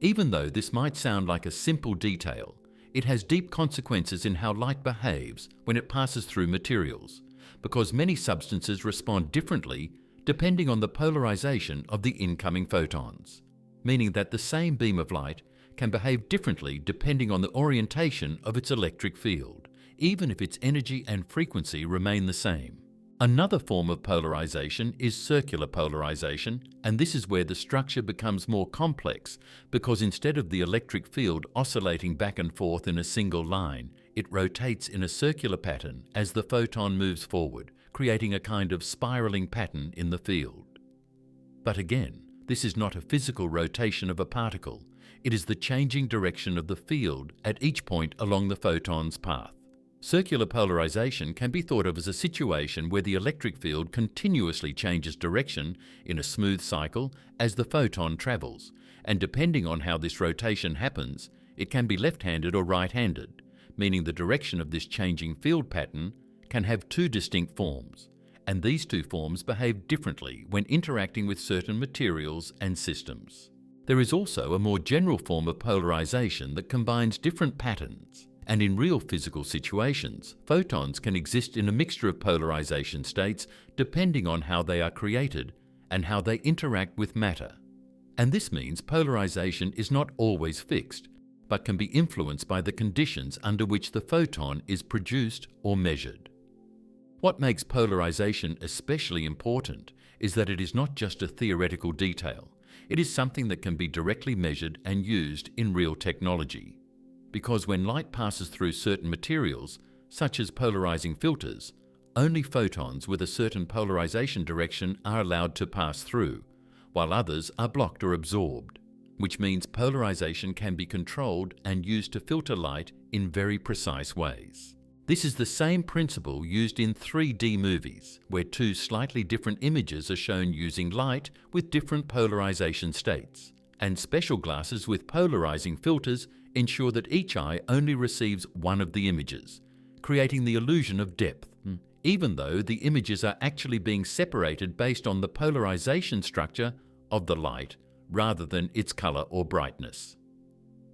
Even though this might sound like a simple detail, it has deep consequences in how light behaves when it passes through materials, because many substances respond differently depending on the polarization of the incoming photons, meaning that the same beam of light can behave differently depending on the orientation of its electric field, even if its energy and frequency remain the same. Another form of polarization is circular polarization, and this is where the structure becomes more complex, because instead of the electric field oscillating back and forth in a single line, it rotates in a circular pattern as the photon moves forward, creating a kind of spiraling pattern in the field. But again, this is not a physical rotation of a particle. It is the changing direction of the field at each point along the photon's path. Circular polarization can be thought of as a situation where the electric field continuously changes direction in a smooth cycle as the photon travels, and depending on how this rotation happens, it can be left-handed or right-handed, meaning the direction of this changing field pattern can have two distinct forms, and these two forms behave differently when interacting with certain materials and systems. There is also a more general form of polarization that combines different patterns. And in real physical situations, photons can exist in a mixture of polarization states depending on how they are created and how they interact with matter. And this means polarization is not always fixed, but can be influenced by the conditions under which the photon is produced or measured. What makes polarization especially important is that it is not just a theoretical detail. It is something that can be directly measured and used in real technology. Because when light passes through certain materials, such as polarizing filters, only photons with a certain polarization direction are allowed to pass through, while others are blocked or absorbed, which means polarization can be controlled and used to filter light in very precise ways. This is the same principle used in 3D movies, where two slightly different images are shown using light with different polarization states, and special glasses with polarizing filters ensure that each eye only receives one of the images, creating the illusion of depth, even though the images are actually being separated based on the polarization structure of the light rather than its color or brightness.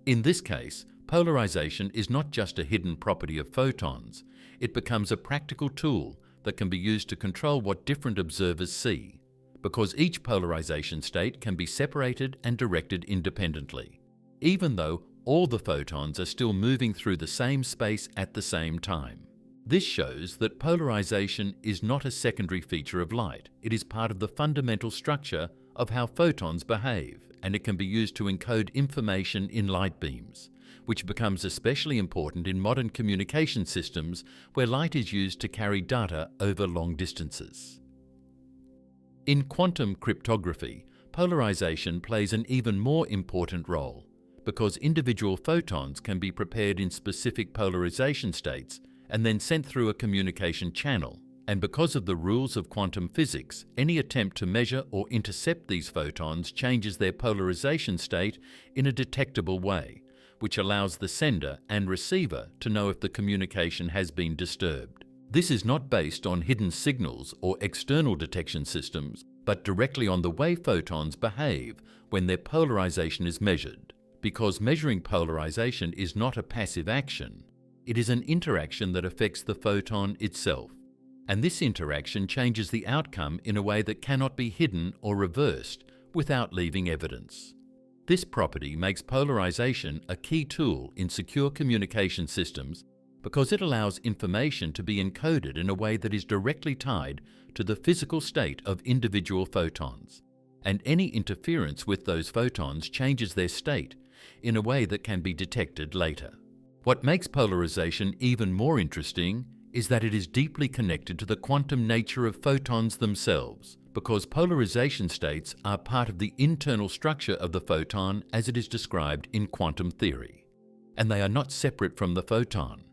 In this case, polarization is not just a hidden property of photons, it becomes a practical tool that can be used to control what different observers see, because each polarization state can be separated and directed independently, even though all the photons are still moving through the same space at the same time. This shows that polarization is not a secondary feature of light. It is part of the fundamental structure of how photons behave, and it can be used to encode information in light beams, which becomes especially important in modern communication systems where light is used to carry data over long distances. In quantum cryptography, polarization plays an even more important role, because individual photons can be prepared in specific polarization states and then sent through a communication channel. And because of the rules of quantum physics, any attempt to measure or intercept these photons changes their polarization state in a detectable way, which allows the sender and receiver to know if the communication has been disturbed. This is not based on hidden signals or external detection systems, but directly on the way photons behave when their polarization is measured. Because measuring polarization is not a passive action, it is an interaction that affects the photon itself. And this interaction changes the outcome in a way that cannot be hidden or reversed without leaving evidence. This property makes polarization a key tool in secure communication systems because it allows information to be encoded in a way that is directly tied to the physical state of individual photons. And any interference with those photons changes their state in a way that can be detected later. What makes polarization even more interesting is that it is deeply connected to the quantum nature of photons themselves, because polarization states are part of the internal structure of the photon as it is described in quantum theory. And they are not separate from the photon,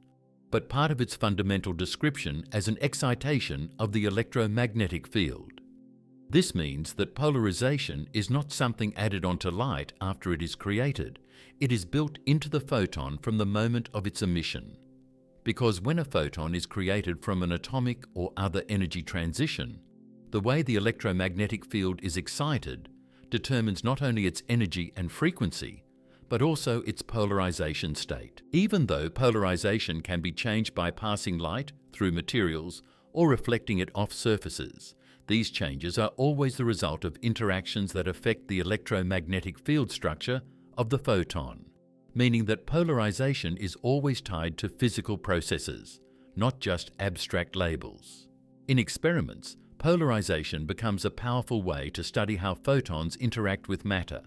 but part of its fundamental description as an excitation of the electromagnetic field. This means that polarization is not something added onto light after it is created. It is built into the photon from the moment of its emission. Because when a photon is created from an atomic or other energy transition, the way the electromagnetic field is excited determines not only its energy and frequency, but also its polarization state. Even though polarization can be changed by passing light through materials or reflecting it off surfaces, these changes are always the result of interactions that affect the electromagnetic field structure of the photon, meaning that polarization is always tied to physical processes, not just abstract labels. In experiments, polarization becomes a powerful way to study how photons interact with matter,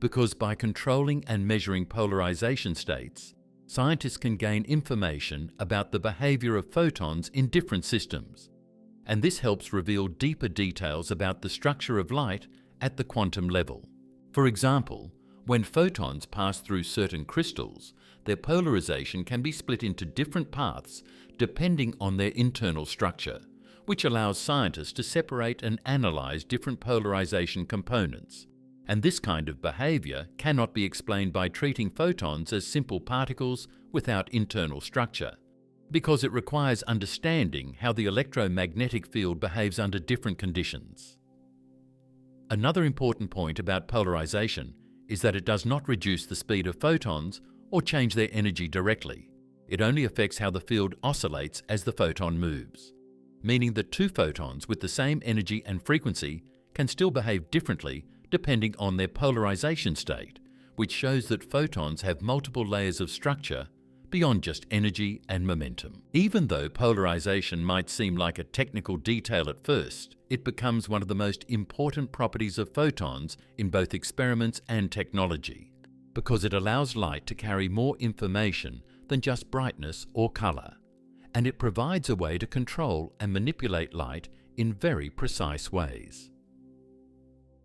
because by controlling and measuring polarization states, scientists can gain information about the behavior of photons in different systems. And this helps reveal deeper details about the structure of light at the quantum level. For example, when photons pass through certain crystals, their polarization can be split into different paths depending on their internal structure, which allows scientists to separate and analyze different polarization components. And this kind of behavior cannot be explained by treating photons as simple particles without internal structure, because it requires understanding how the electromagnetic field behaves under different conditions. Another important point about polarization is that it does not reduce the speed of photons or change their energy directly. It only affects how the field oscillates as the photon moves, meaning that two photons with the same energy and frequency can still behave differently depending on their polarization state, which shows that photons have multiple layers of structure beyond just energy and momentum. Even though polarization might seem like a technical detail at first, it becomes one of the most important properties of photons in both experiments and technology, because it allows light to carry more information than just brightness or color, and it provides a way to control and manipulate light in very precise ways.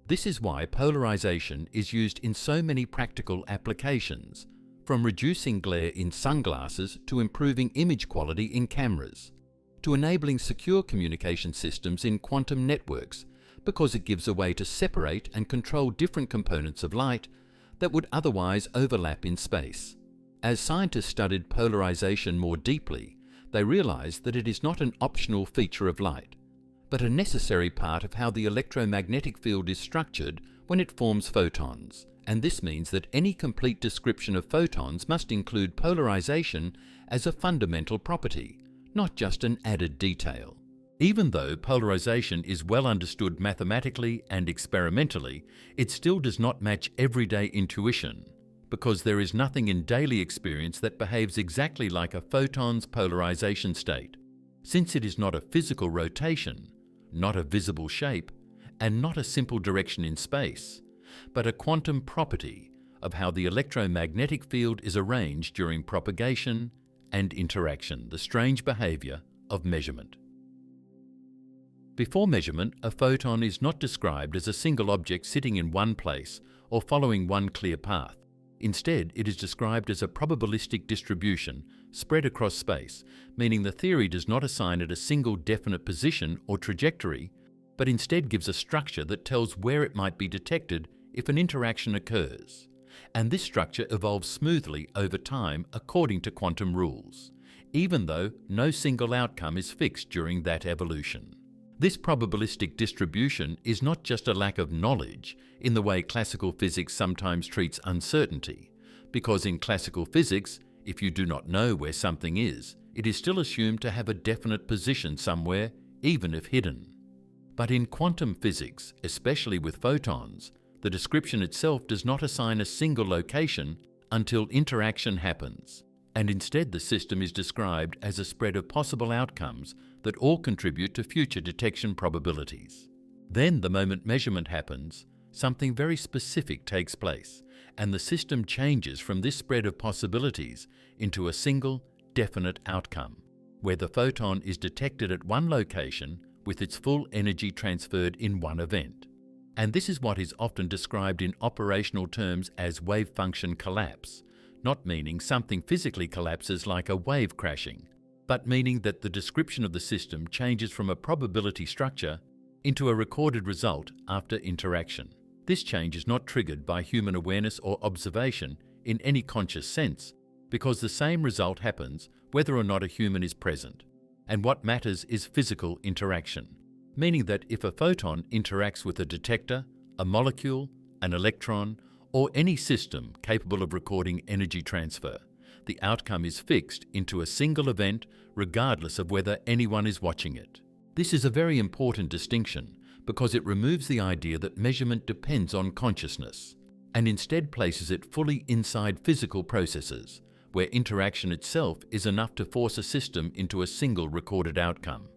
This is why polarization is used in so many practical applications, from reducing glare in sunglasses to improving image quality in cameras, to enabling secure communication systems in quantum networks, because it gives a way to separate and control different components of light that would otherwise overlap in space. As scientists studied polarization more deeply, they realized that it is not an optional feature of light, but a necessary part of how the electromagnetic field is structured when it forms photons. And this means that any complete description of photons must include polarization as a fundamental property, not just an added detail. Even though polarization is well understood mathematically and experimentally, it still does not match everyday intuition, because there is nothing in daily experience that behaves exactly like a photon's polarization state, since it is not a physical rotation, not a visible shape, and not a simple direction in space, but a quantum property of how the electromagnetic field is arranged during propagation and interaction, the strange behavior of measurement. Before measurement, a photon is not described as a single object sitting in one place or following one clear path. Instead, it is described as a probabilistic distribution spread across space, meaning the theory does not assign it a single definite position or trajectory, but instead gives a structure that tells where it might be detected if an interaction occurs. And this structure evolves smoothly over time according to quantum rules, even though no single outcome is fixed during that evolution. This probabilistic distribution is not just a lack of knowledge in the way classical physics sometimes treats uncertainty, because in classical physics, if you do not know where something is, it is still assumed to have a definite position somewhere, even if hidden. But in quantum physics, especially with photons, the description itself does not assign a single location until interaction happens, and instead the system is described as a spread of possible outcomes that all contribute to future detection probabilities. Then, the moment measurement happens, something very specific takes place, and the system changes from this spread of possibilities into a single, definite outcome, where the photon is detected at one location with its full energy transferred in one event. And this is what is often described in operational terms as wave function collapse, not meaning something physically collapses like a wave crashing, but meaning that the description of the system changes from a probability structure into a recorded result after interaction. This change is not triggered by human awareness or observation in any conscious sense, because the same result happens whether or not a human is present, and what matters is physical interaction. Meaning that if a photon interacts with a detector, a molecule, an electron, or any system capable of recording energy transfer, the outcome is fixed into a single event regardless of whether anyone is watching it. This is a very important distinction because it removes the idea that measurement depends on consciousness and instead places it fully inside physical processes, where interaction itself is enough to force a system into a single recorded outcome.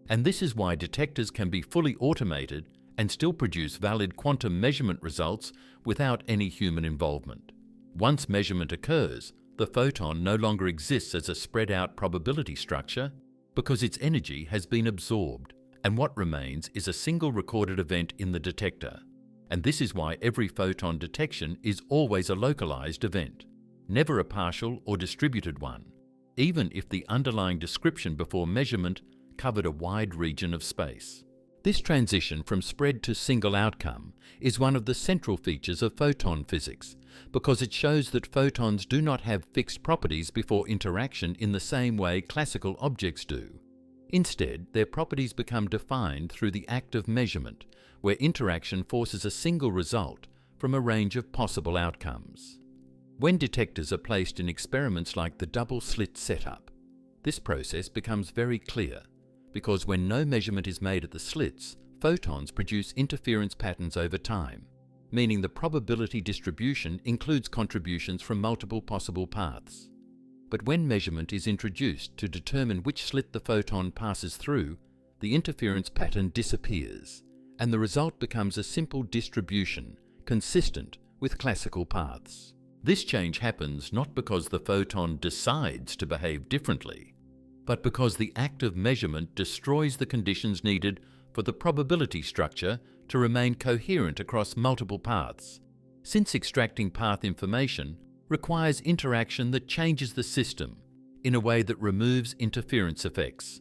And this is why detectors can be fully automated and still produce valid quantum measurement results without any human involvement. Once measurement occurs, the photon no longer exists as a spread-out probability structure because its energy has been absorbed, and what remains is a single recorded event in the detector. And this is why every photon detection is always a localized event, never a partial or distributed one, even if the underlying description before measurement covered a wide region of space. This transition from spread to single outcome is one of the central features of photon physics, because it shows that photons do not have fixed properties before interaction in the same way classical objects do. Instead, their properties become defined through the act of measurement, where interaction forces a single result from a range of possible outcomes. When detectors are placed in experiments like the double-slit setup, this process becomes very clear, because when no measurement is made at the slits, photons produce interference patterns over time, meaning the probability distribution includes contributions from multiple possible paths. But when measurement is introduced to determine which slit the photon passes through, the interference pattern disappears, and the result becomes a simple distribution consistent with classical paths. This change happens not because the photon decides to behave differently, but because the act of measurement destroys the conditions needed for the probability structure to remain coherent across multiple paths, since extracting path information requires interaction that changes the system in a way that removes interference effects.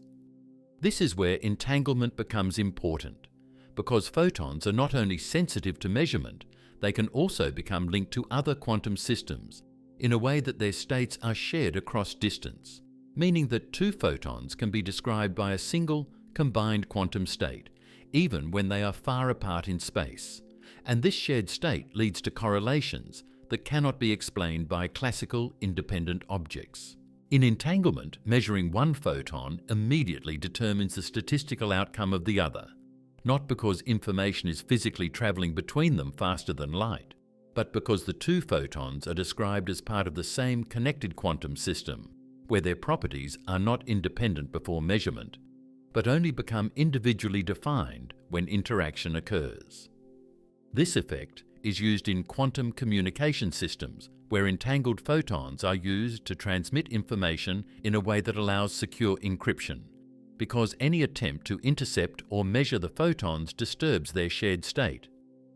This is where entanglement becomes important, because photons are not only sensitive to measurement, they can also become linked to other quantum systems in a way that their states are shared across distance, meaning that two photons can be described by a single combined quantum state, even when they are far apart in space. And this shared state leads to correlations that cannot be explained by classical independent objects. In entanglement, measuring one photon immediately determines the statistical outcome of the other, not because information is physically traveling between them faster than light, but because the two photons are described as part of the same connected quantum system, where their properties are not independent before measurement, but only become individually defined when interaction occurs. This effect is used in quantum communication systems, where entangled photons are used to transmit information in a way that allows secure encryption, because any attempt to intercept or measure the photons disturbs their shared state,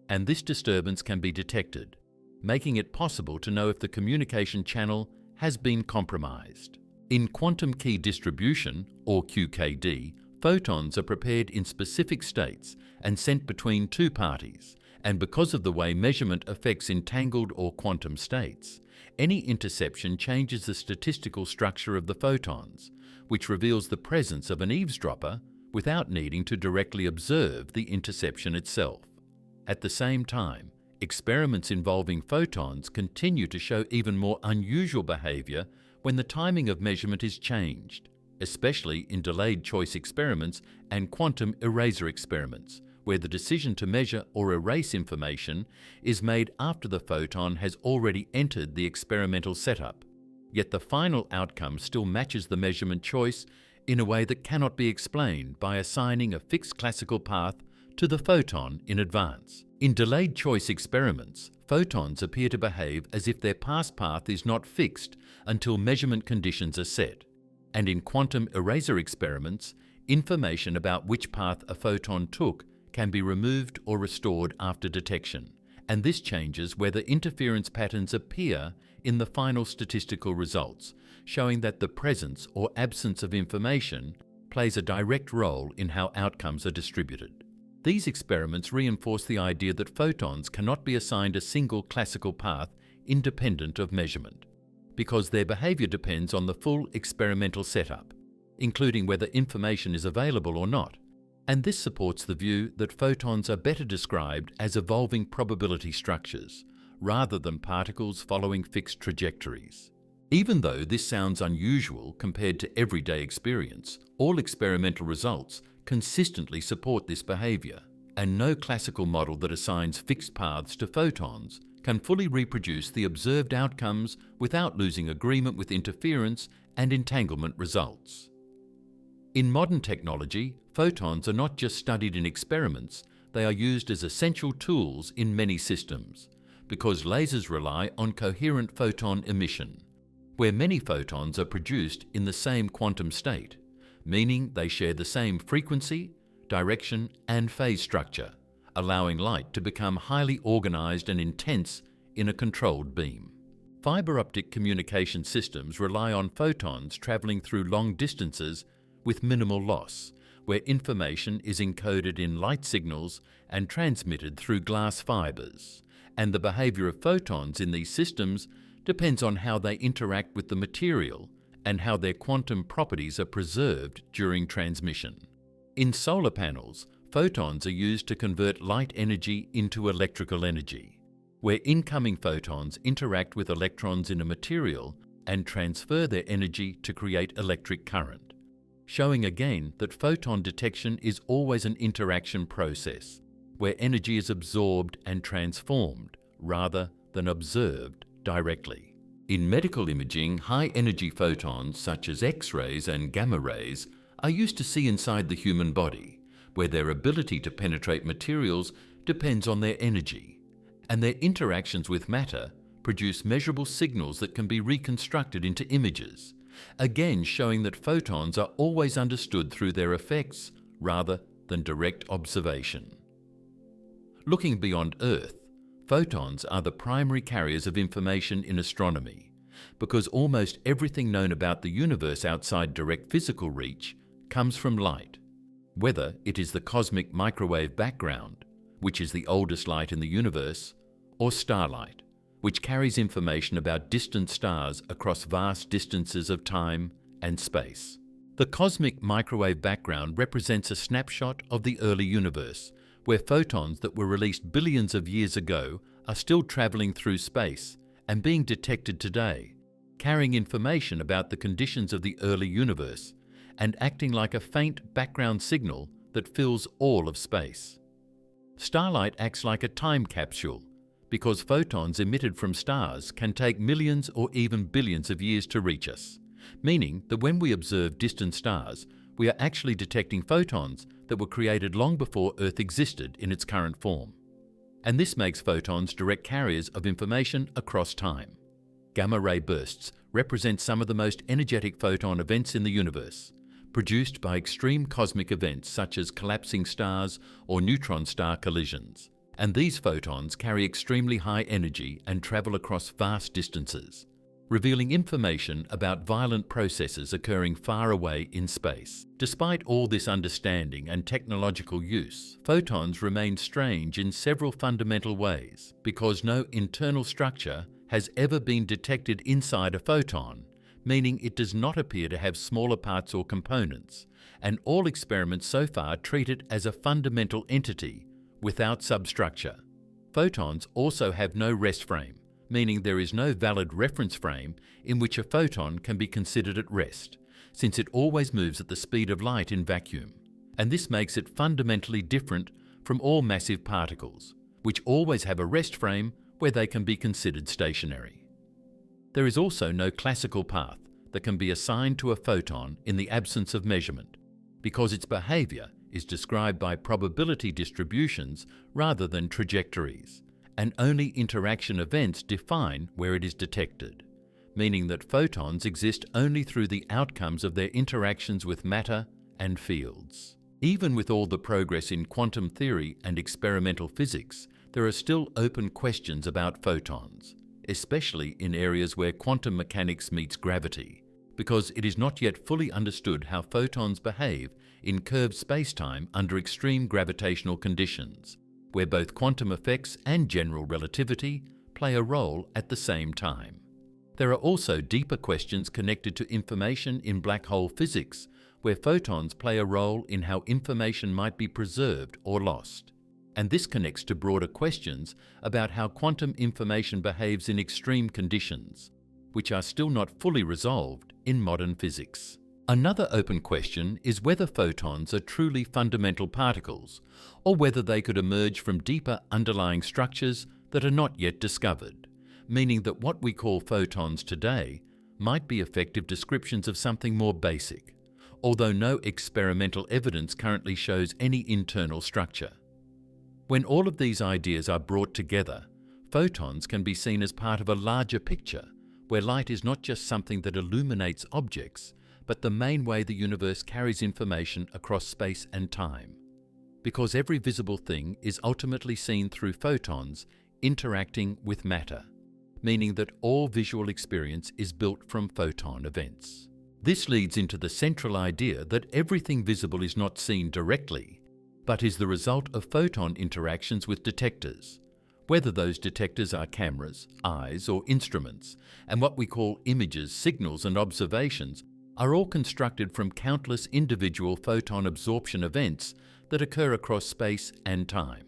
and this disturbance can be detected, making it possible to know if the communication channel has been compromised. In quantum key distribution, or QKD, photons are prepared in specific states and sent between two parties, and because of the way measurement affects entangled or quantum states, any interception changes the statistical structure of the photons, which reveals the presence of an eavesdropper without needing to directly observe the interception itself. At the same time, experiments involving photons continue to show even more unusual behavior when the timing of measurement is changed, especially in delayed choice experiments and quantum eraser experiments, where the decision to measure or erase information is made after the photon has already entered the experimental setup. Yet the final outcome still matches the measurement choice in a way that cannot be explained by assigning a fixed classical path to the photon in advance. In delayed choice experiments, photons appear to behave as if their past path is not fixed until measurement conditions are set. And in quantum eraser experiments, information about which path a photon took can be removed or restored after detection, and this changes whether interference patterns appear in the final statistical results, showing that the presence or absence of information plays a direct role in how outcomes are distributed. These experiments reinforce the idea that photons cannot be assigned a single classical path independent of measurement, because their behavior depends on the full experimental setup, including whether information is available or not. And this supports the view that photons are better described as evolving probability structures, rather than particles following fixed trajectories. Even though this sounds unusual compared to everyday experience, all experimental results consistently support this behavior, and no classical model that assigns fixed paths to photons can fully reproduce the observed outcomes without losing agreement with interference and entanglement results. In modern technology, photons are not just studied in experiments, they are used as essential tools in many systems, because lasers rely on coherent photon emission, where many photons are produced in the same quantum state, meaning they share the same frequency, direction, and phase structure, allowing light to become highly organized and intense in a controlled beam. Fiber optic communication systems rely on photons traveling through long distances with minimal loss, where information is encoded in light signals and transmitted through glass fibers, and the behavior of photons in these systems depends on how they interact with the material and how their quantum properties are preserved during transmission. In solar panels, photons are used to convert light energy into electrical energy, where incoming photons interact with electrons in a material and transfer their energy to create electric current, showing again that photon detection is always an interaction process, where energy is absorbed and transformed rather than observed directly. In medical imaging, high-energy photons such as X-rays and gamma rays are used to see inside the human body, where their ability to penetrate materials depends on their energy, and their interactions with matter produce measurable signals that can be reconstructed into images, again showing that photons are always understood through their effects rather than direct observation. Looking beyond Earth, photons are the primary carriers of information in astronomy, because almost everything known about the universe outside direct physical reach comes from light, whether it is the cosmic microwave background, which is the oldest light in the universe, or starlight, which carries information about distant stars across vast distances of time and space. The cosmic microwave background represents a snapshot of the early universe, where photons that were released billions of years ago are still traveling through space and being detected today, carrying information about the conditions of the early universe and acting like a faint background signal that fills all of space. Starlight acts like a time capsule, because photons emitted from stars can take millions or even billions of years to reach us, meaning that when we observe distant stars, we are actually detecting photons that were created long before Earth existed in its current form. And this makes photons direct carriers of information across time. Gamma-ray bursts represent some of the most energetic photon events in the universe, produced by extreme cosmic events such as collapsing stars or neutron star collisions. And these photons carry extremely high energy and travel across vast distances, revealing information about violent processes occurring far away in space. Despite all this understanding and technological use, photons remain strange in several fundamental ways because no internal structure has ever been detected inside a photon, meaning it does not appear to have smaller parts or components, and all experiments so far treat it as a fundamental entity without substructure. Photons also have no rest frame, meaning there is no valid reference frame in which a photon can be considered at rest, since it always moves at the speed of light in vacuum. And this makes it fundamentally different from all massive particles, which always have a rest frame where they can be considered stationary. There is also no classical path that can be assigned to a photon in the absence of measurement, because its behavior is described by probability distributions rather than trajectories, and only interaction events define where it is detected, meaning that photons exist only through the outcomes of their interactions with matter and fields. Even with all the progress in quantum theory and experimental physics, there are still open questions about photons, especially in areas where quantum mechanics meets gravity, because it is not yet fully understood how photons behave in curved spacetime under extreme gravitational conditions, where both quantum effects and general relativity play a role at the same time. There are also deeper questions connected to information in black hole physics, where photons play a role in how information might be preserved or lost. And this connects to broader questions about how quantum information behaves in extreme conditions, which are still not fully resolved in modern physics. Another open question is whether photons are truly fundamental particles, or whether they could emerge from deeper underlying structures that are not yet discovered, meaning that what we call photons today might be effective descriptions of something more basic, although no experimental evidence currently shows any internal structure. When all of these ideas are brought together, photons can be seen as part of a larger picture, where light is not just something that illuminates objects, but the main way the universe carries information across space and time. Because every visible thing is ultimately seen through photons interacting with matter, meaning that all visual experience is built from photon events. This leads into the central idea that everything visible is not seen directly, but is the result of photon interactions with detectors, whether those detectors are cameras, eyes, or instruments, and what we call images, signals, and observations are all constructed from countless individual photon absorption events that occur across space and time.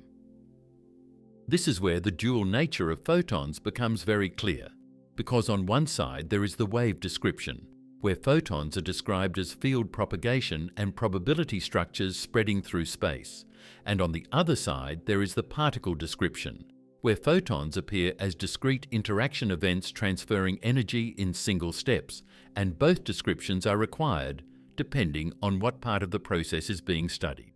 This is where the dual nature of photons becomes very clear, because on one side there is the wave description, where photons are described as field propagation and probability structures spreading through space, and on the other side there is the particle description, where photons appear as discrete interaction events transferring energy in single steps, and both descriptions are required depending on what part of the process is being studied.